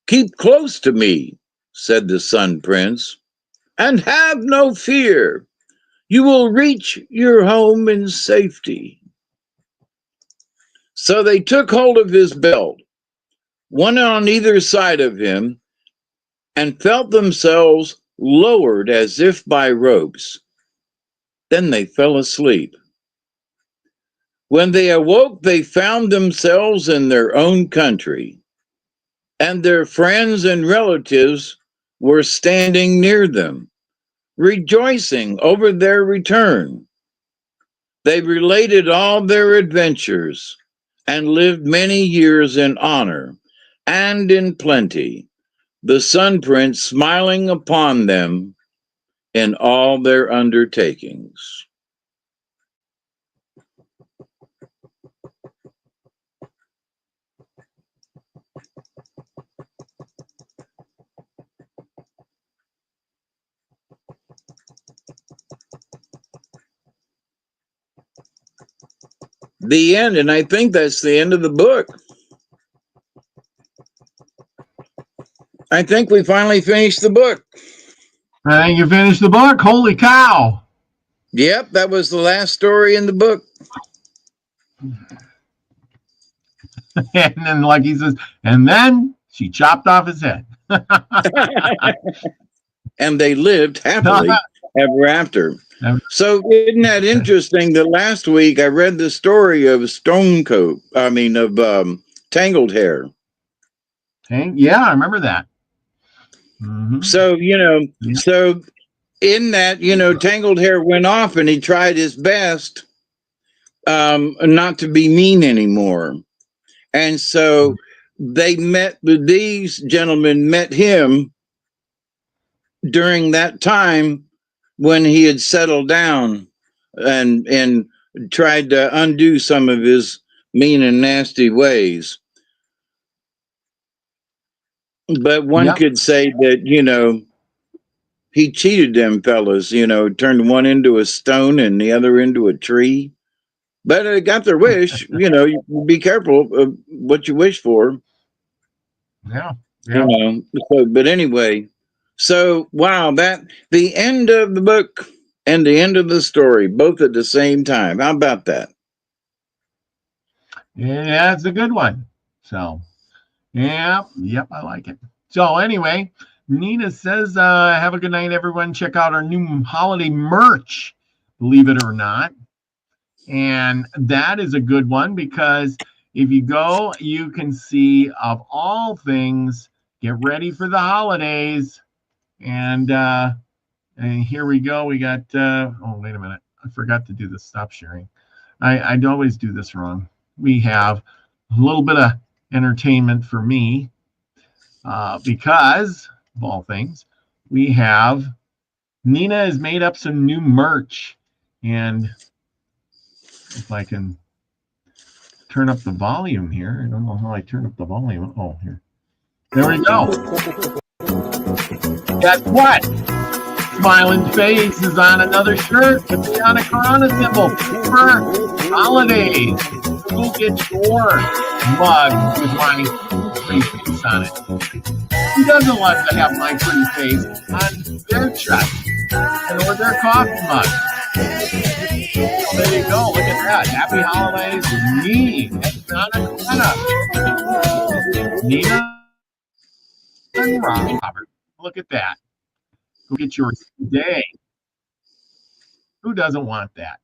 "Keep close to me," said the Sun Prince, "and have no fear. You will reach your home in safety." So they took hold of his belt, one on either side of him, and felt themselves lowered as if by ropes. Then they fell asleep. When they awoke, they found themselves in their own country, and their friends and relatives were standing near them, rejoicing over their return. They related all their adventures and lived many years in honor and in plenty, the Sun Prince smiling upon them in all their undertakings. The end, and I think that's the end of the book. I think we finally finished the book. I think you finished the book. Holy cow. Yep, that was the last story in the book. And then, like he says, and then she chopped off his head. And they lived happily ever after. So isn't that interesting that last week I read the story of Tangled Hair. Yeah, I remember that. Mm-hmm. So, so in that, Tangled Hair went off and he tried his best not to be mean anymore. And so these gentlemen met him during that time when he had settled down and tried to undo some of his mean and nasty ways. But one could say that, he cheated them fellas, turned one into a stone and the other into a tree. But they got their wish, you be careful of what you wish for. Yeah. But anyway, so wow, that the end of the book and the end of the story, both at the same time. How about that? Yeah, it's a good one. So, yep, I like it. So anyway, Nina says, have a good night, everyone. Check out our new holiday merch, believe it or not. And that is a good one because if you go, you can see of all things, get ready for the holidays. And here we go. We got, oh, wait a minute. I forgot to do the stop sharing. I'd always do this wrong. We have a little bit of entertainment for me because, of all things, we have Nina has made up some new merch. And if I can turn up the volume here, I don't know how I turn up the volume. Oh, here. There we go. Guess what? Smiling Face is on another shirt with the Anacorona symbol for holidays. Go get your mug with my pretty face on it. Who doesn't want to have my pretty face on their chest or their coffee mug? So there you go. Look at that. Happy holidays with me and Anacorona. Nina and Robert. Look at that. Go get yours today. Who doesn't want that?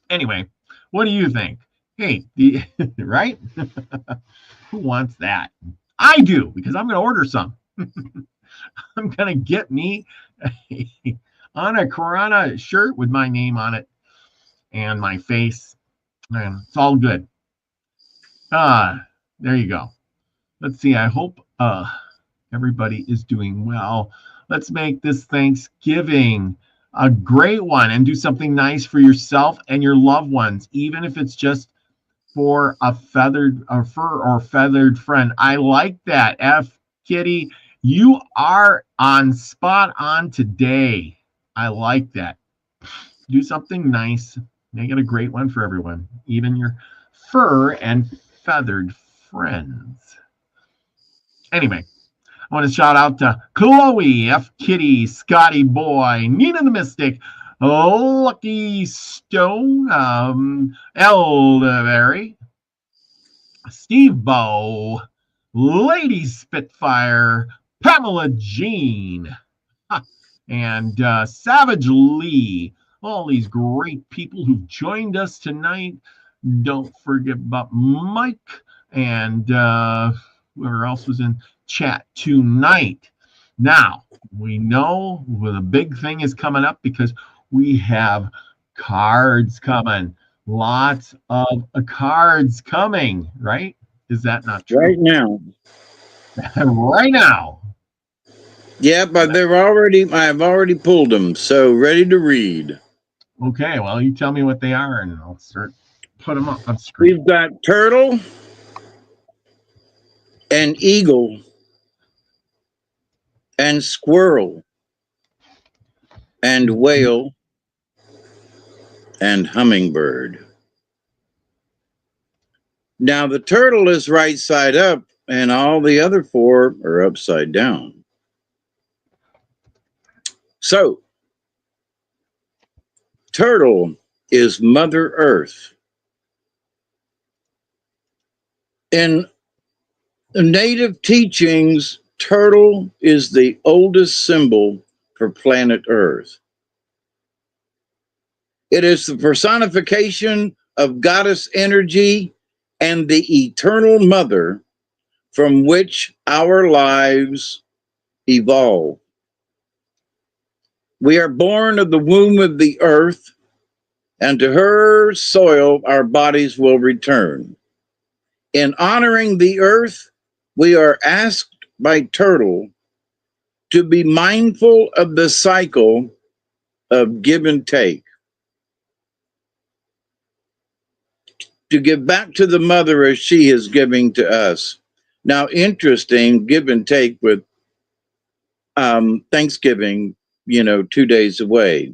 Anyway, what do you think? Hey, right? Who wants that? I do, because I'm going to order some. I'm going to get me a Anacorona shirt with my name on it and my face. And it's all good. There you go. Let's see. I hope everybody is doing well. Let's make this Thanksgiving a great one and do something nice for yourself and your loved ones, even if it's just for a feathered or fur or feathered friend. I like that. F Kitty, you are on spot on today. I like that. Do something nice. Make it a great one for everyone, even your fur and feathered friends. Anyway, I want to shout out to Chloe, F Kitty, Scotty Boy, Nina the Mystic, Lucky Stone, Elderberry, Steve Bow, Lady Spitfire, Pamela Jean, and Savage Lee. All these great people who've joined us tonight. Don't forget about Mike and whoever else was in chat tonight. Now, we know the big thing is coming up because we have cards coming. Lots of cards coming, right? Is that not true? Right now. Right now. Yeah, but I've already pulled them, so ready to read. Okay, well, you tell me what they are and I'll start put them up on screen. We've got turtle and eagle and squirrel and whale and hummingbird. Now the turtle is right side up and all the other four are upside down. So turtle is Mother Earth. In native teachings, turtle is the oldest symbol for planet Earth. It is the personification of goddess energy and the eternal mother from which our lives evolve. We are born of the womb of the earth, and to her soil our bodies will return. In honoring the earth, we are asked by turtle to be mindful of the cycle of give and take. To give back to the mother as she is giving to us. Now, interesting, give and take with Thanksgiving, 2 days away.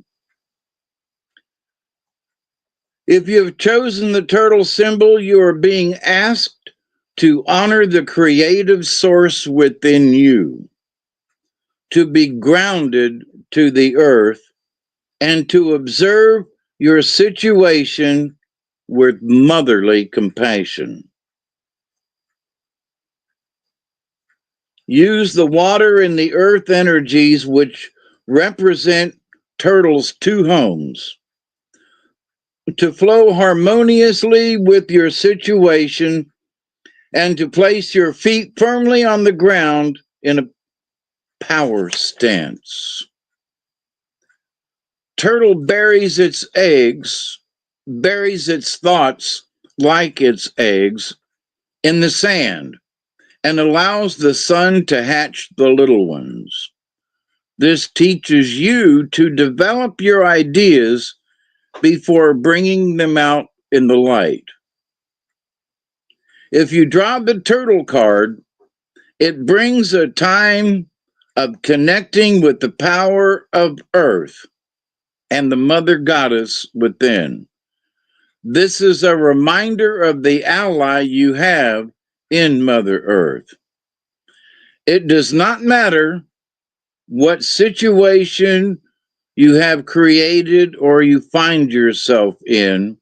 If you have chosen the turtle symbol, you are being asked to honor the creative source within you, to be grounded to the earth, and to observe your situation with motherly compassion. Use the water and the earth energies which represent turtle's two homes to flow harmoniously with your situation and to place your feet firmly on the ground in a power stance. Turtle buries its eggs buries its thoughts like its eggs in the sand and allows the sun to hatch the little ones. This teaches you to develop your ideas before bringing them out in the light. If you draw the turtle card, it brings a time of connecting with the power of Earth and the Mother Goddess within. This is a reminder of the ally you have in Mother Earth. It does not matter what situation you have created or you find yourself in,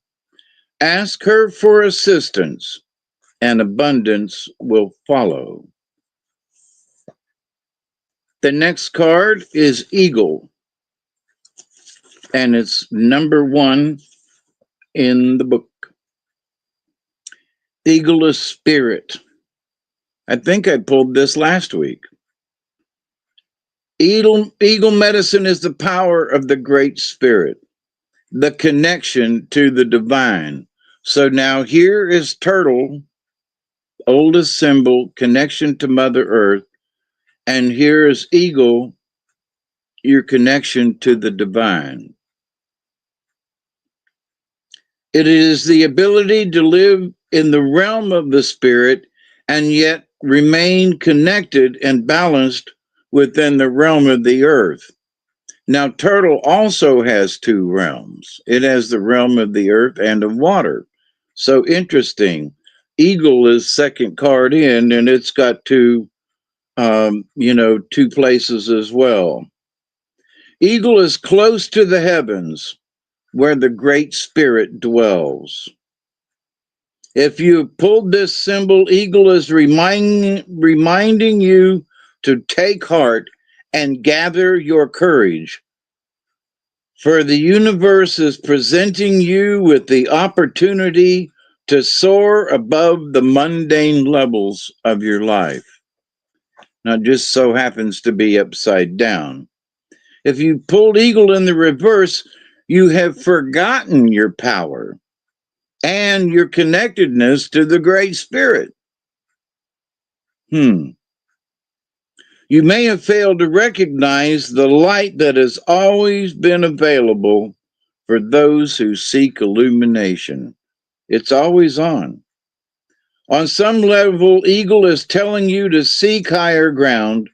ask her for assistance and abundance will follow. The next card is Eagle, and it's number 1 in the book. Eagle is spirit. I think I pulled this last week. Eagle medicine is the power of the Great Spirit, the connection to the divine. So now here is turtle, oldest symbol, connection to Mother Earth, and here is eagle, your connection to the divine. It is the ability to live in the realm of the spirit and yet remain connected and balanced within the realm of the earth. Now, turtle also has 2 realms. It has the realm of the earth and of water. So interesting. Eagle is second card in, and it's got 2 places as well. Eagle is close to the heavens where the Great Spirit dwells. If you pulled this symbol, eagle is reminding you to take heart and gather your courage. For the universe is presenting you with the opportunity to soar above the mundane levels of your life. Now, just so happens to be upside down. If you pulled eagle in the reverse, you have forgotten your power and your connectedness to the Great Spirit. You may have failed to recognize the light that has always been available for those who seek illumination. It's always on. On some level, eagle is telling you to seek higher ground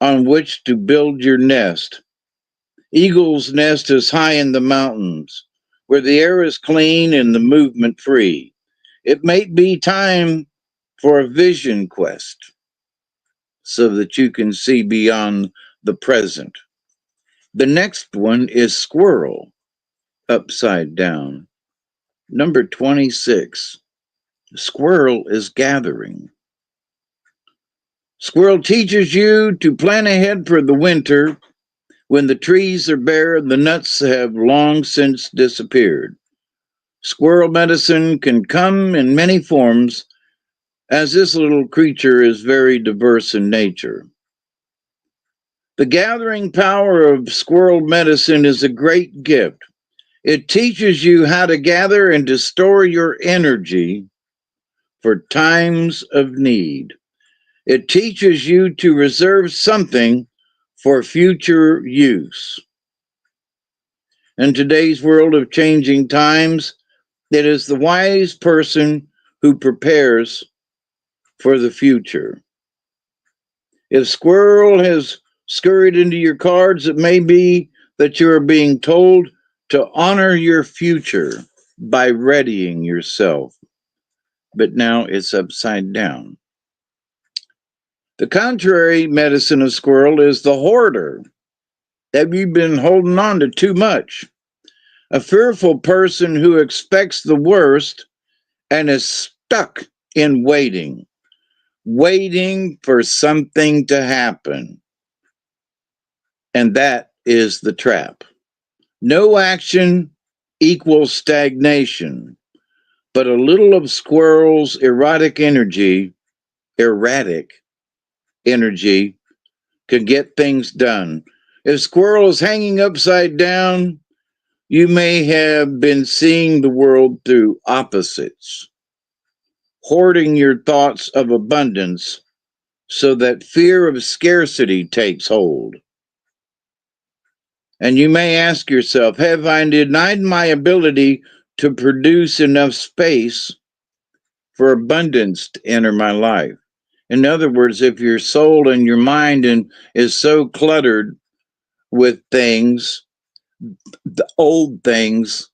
on which to build your nest. Eagle's nest is high in the mountains, where the air is clean and the movement free. It may be time for a vision quest so that you can see beyond the present. The next one is squirrel, upside down. Number 26. Squirrel is gathering. Squirrel teaches you to plan ahead for the winter. When the trees are bare, the nuts have long since disappeared. Squirrel medicine can come in many forms, as this little creature is very diverse in nature. The gathering power of squirrel medicine is a great gift. It teaches you how to gather and to store your energy for times of need. It teaches you to reserve something for future use. In today's world of changing times, it is the wise person who prepares for the future. If squirrel has scurried into your cards, it may be that you are being told to honor your future by readying yourself. But now it's upside down. The contrary medicine of squirrel is the hoarder. Have you been holding on to too much? A fearful person who expects the worst and is stuck in waiting for something to happen. And that is the trap. No action equals stagnation, but a little of squirrel's erratic energy can get things done. If squirrel is hanging upside down, You may have been seeing the world through opposites, hoarding your thoughts of abundance so that fear of scarcity takes hold. And you may ask yourself, have I denied my ability to produce enough space for abundance to enter my life? In other words, if your soul and your mind is so cluttered with things, the old things,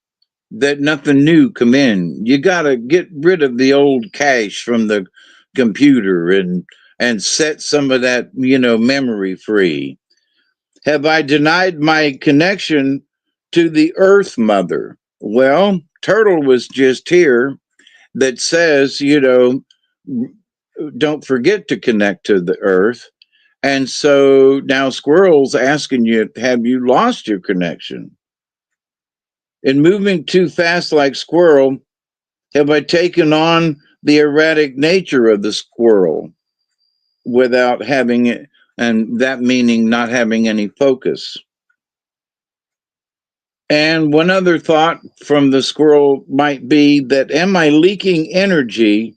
that nothing new come in. You got to get rid of the old cache from the computer and set some of that, memory free. Have I denied my connection to the Earth Mother? Well, Turtle was just here that says, don't forget to connect to the Earth. And so now Squirrel's asking you, have you lost your connection? In moving too fast like Squirrel, have I taken on the erratic nature of the squirrel without having it, and that meaning not having any focus? And one other thought from the squirrel might be that, am I leaking energy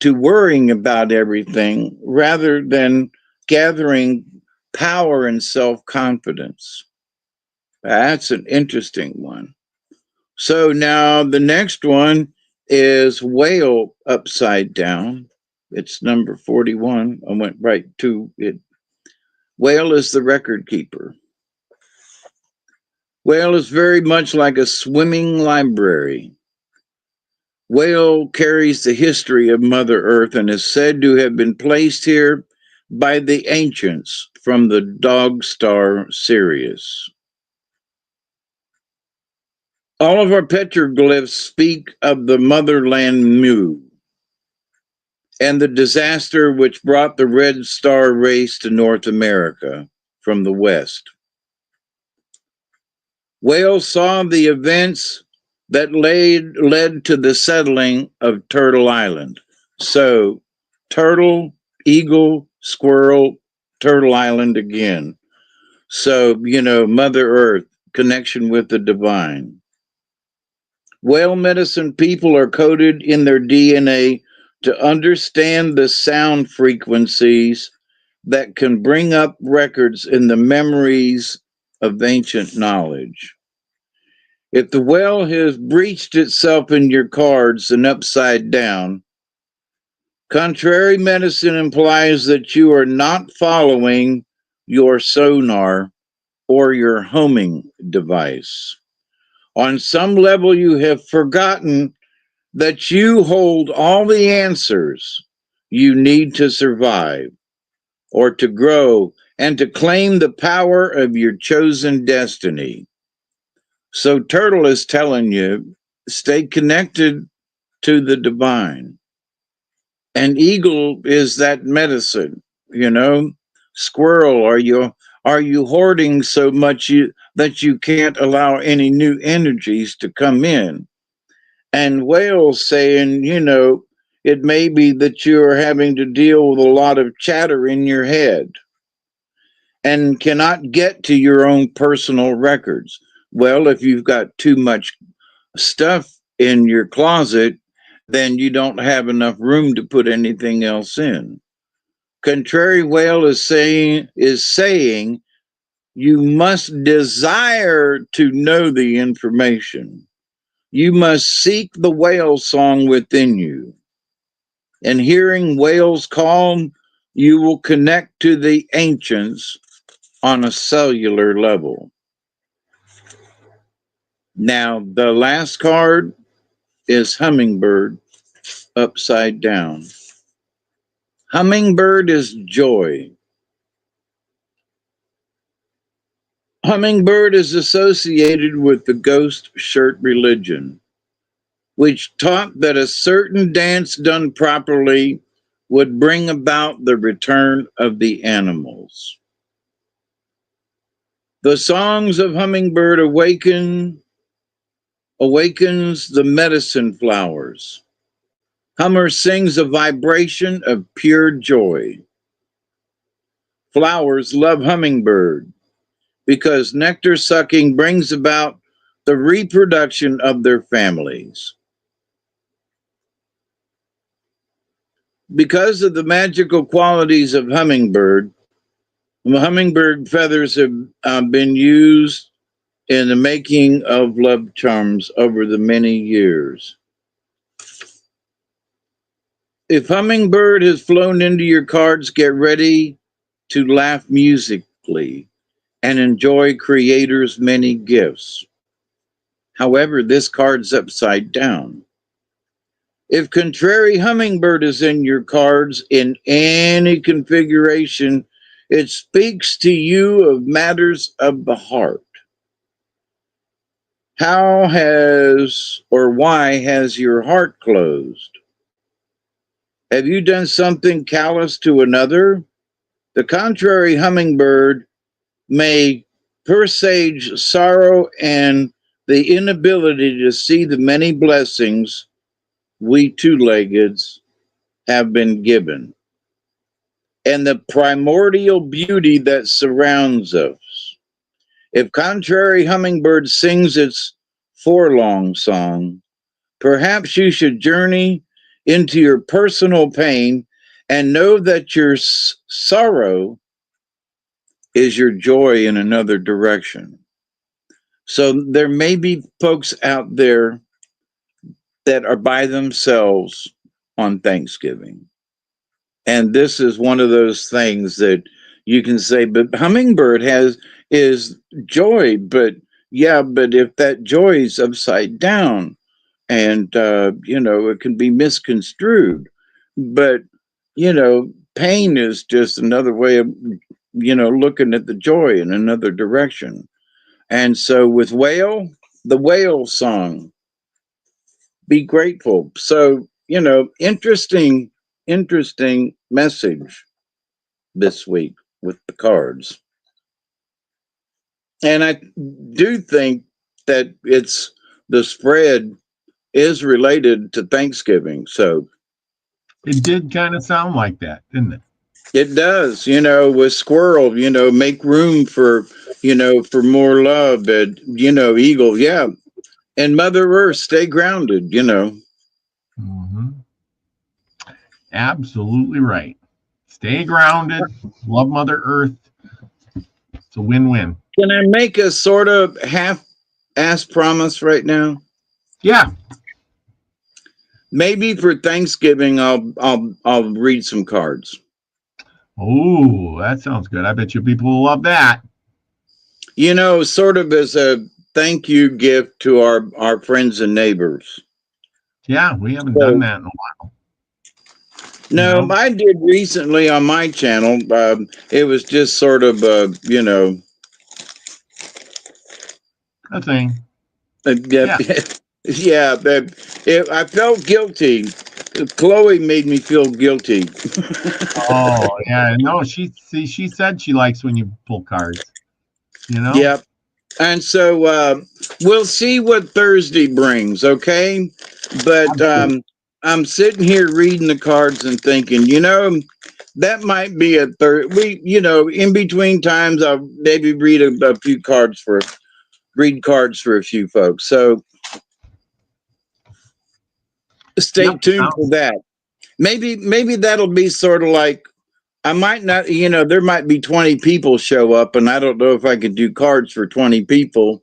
to worrying about everything rather than gathering power and self-confidence? That's an interesting one. So now the next one is Whale upside down. It's number 41. I went right to it. Whale is the record keeper. Whale is very much like a swimming library. Whale carries the history of Mother Earth and is said to have been placed here by the ancients from the dog star Sirius. All of our petroglyphs speak of the motherland Mu and the disaster which brought the Red Star race to North America from the west. Whale saw the events that led to the settling of Turtle Island. So, turtle, eagle, squirrel, Turtle Island again. So, Mother Earth, connection with the divine. Whale medicine people are coded in their DNA to understand the sound frequencies that can bring up records in the memories of ancient knowledge. If the whale has breached itself in your cards and upside down, contrary medicine implies that you are not following your sonar or your homing device. On some level, you have forgotten that you hold all the answers you need to survive or to grow and to claim the power of your chosen destiny. So Turtle is telling you, stay connected to the divine. And Eagle is that medicine, Squirrel, are you hoarding so much that you can't allow any new energies to come in? And Whale saying, it may be that you're having to deal with a lot of chatter in your head and cannot get to your own personal records. Well, if you've got too much stuff in your closet, then you don't have enough room to put anything else in. Contrary Whale is saying you must desire to know the information. You must seek the whale song within you. And hearing whales call, you will connect to the ancients on a cellular level. Now, the last card is Hummingbird upside down. Hummingbird is joy. Hummingbird is associated with the ghost shirt religion, which taught that a certain dance done properly would bring about the return of the animals. The songs of Hummingbird awakens the medicine flowers. Hummer sings a vibration of pure joy. Flowers love Hummingbird because nectar sucking brings about the reproduction of their families. Because of the magical qualities of hummingbird feathers have been used in the making of love charms over the many years. If hummingbird has flown into your cards, get ready to laugh musically and enjoy creator's many gifts. However, this card's upside down. If contrary hummingbird is in your cards in any configuration, it speaks to you of matters of the heart. How has or why has your heart closed? Have you done something callous to another? The contrary hummingbird may presage sorrow and the inability to see the many blessings we two-leggeds have been given, and the primordial beauty that surrounds us. If contrary hummingbird sings its forlong song, perhaps you should journey into your personal pain and know that your sorrow is your joy in another direction. So there may be folks out there that are by themselves on Thanksgiving. And this is one of those things that you can say, but hummingbird is joy, but yeah, but if that joy is upside down and, it can be misconstrued, but, pain is just another way of, looking at the joy in another direction. And so with the whale song, be grateful. So, interesting message this week with the cards. And I do think that the spread is related to Thanksgiving. So It did kind of sound like that, didn't it? it does, with squirrel, make room for, for more love. And, eagle, yeah. And Mother Earth, stay grounded, Mm-hmm. Absolutely right. Stay grounded. Love Mother Earth. It's a win-win. Can I make a sort of half-ass promise right now? Yeah. Maybe for Thanksgiving, I'll read some cards. Oh, that sounds good. I bet you people will love that. Sort of as a thank you gift to our friends and neighbors. Yeah, we haven't done that in a while. No, I did recently on my channel. It was just sort of, a thing. Yeah, I felt guilty. Chloe made me feel guilty. Oh, yeah. No, she said she likes when you pull cards. Yep. And so we'll see what Thursday brings, okay? But I'm sitting here reading the cards and thinking, that might be a third. In between times, I'll maybe read a few cards for a few folks. So stay tuned for that. Maybe that'll be sort of like, I might not, there might be 20 people show up, and I don't know if I could do cards for 20 people.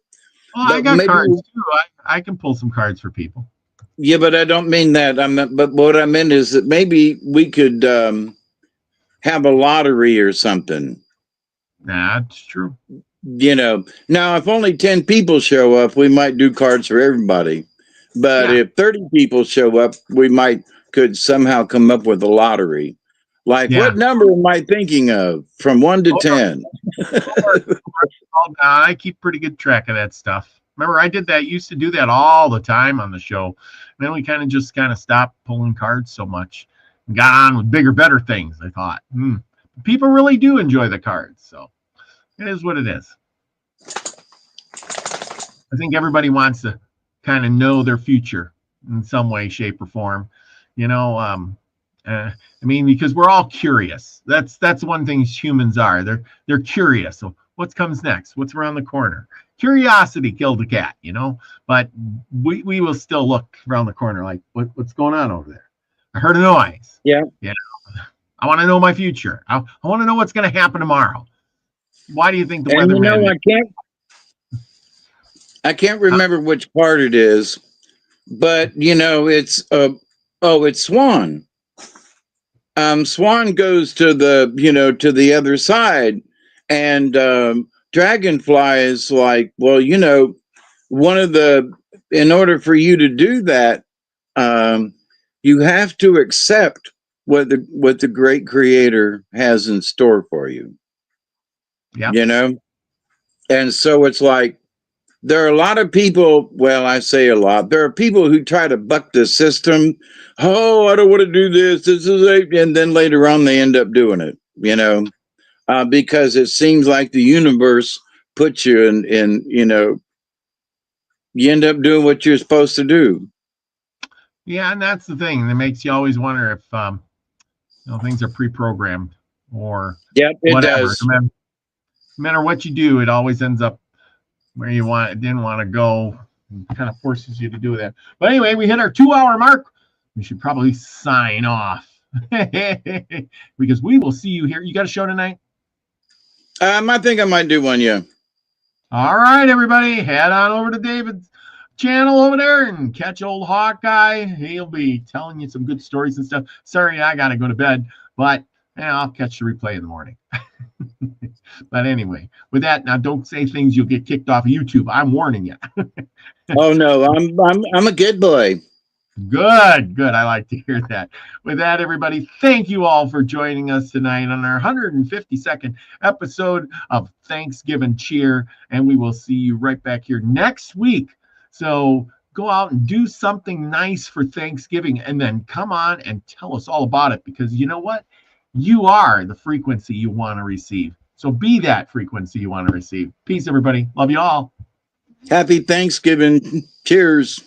Well, I got cards too. I can pull some cards for people. Yeah, but I don't mean that. But what I meant is that maybe we could have a lottery or something. That's true. Now if only 10 people show up, we might do cards for everybody. But if 30 people show up, we could somehow come up with a lottery. Like, what number am I thinking of from 1 to 10? I keep pretty good track of that stuff. Remember, I used to do that all the time on the show. And then we kind of stopped pulling cards so much and got on with bigger, better things. I thought, people really do enjoy the cards. So it is what it is. I think everybody wants to kind of know their future in some way, shape, or form. Because we're all curious. That's one thing humans are. They're curious. So what comes next? What's around the corner? Curiosity killed the cat, but we will still look around the corner like, what's going on over there? I heard a noise. Yeah. I want to know my future. I want to know what's going to happen tomorrow. Why do you think the weatherman? I can't remember which part it is, but it's it's Swan. Swan goes to the other side, and Dragonfly is like, well, in order for you to do that, you have to accept what the great creator has in store for you. Yeah. And so it's like, there are a lot of people, well, I say a lot, there are people who try to buck the system. Oh, I don't want to do this. And then later on they end up doing it, because it seems like the universe puts you in you end up doing what you're supposed to do. Yeah, and that's the thing that makes you always wonder if things are pre-programmed or whatever. Does. No matter what you do, it always ends up where didn't want to go. It kind of forces you to do that. But anyway, we hit our 2-hour mark. We should probably sign off because we will see you here. You got a show tonight? I think I might do one, yeah. All right, everybody, head on over to David's channel over there and catch old Hawkeye. He'll be telling you some good stories and stuff. Sorry, I got to go to bed, but I'll catch the replay in the morning. But anyway, with that, now don't say things you'll get kicked off of YouTube. I'm warning you. Oh no, I'm a good boy. Good. I like to hear that. With that, everybody, thank you all for joining us tonight on our 152nd episode of Thanksgiving Cheer, and we will see you right back here next week. So go out and do something nice for Thanksgiving, and then come on and tell us all about it, because you know what? You are the frequency you want to receive. So be that frequency you want to receive. Peace, everybody. Love you all. Happy Thanksgiving. Cheers.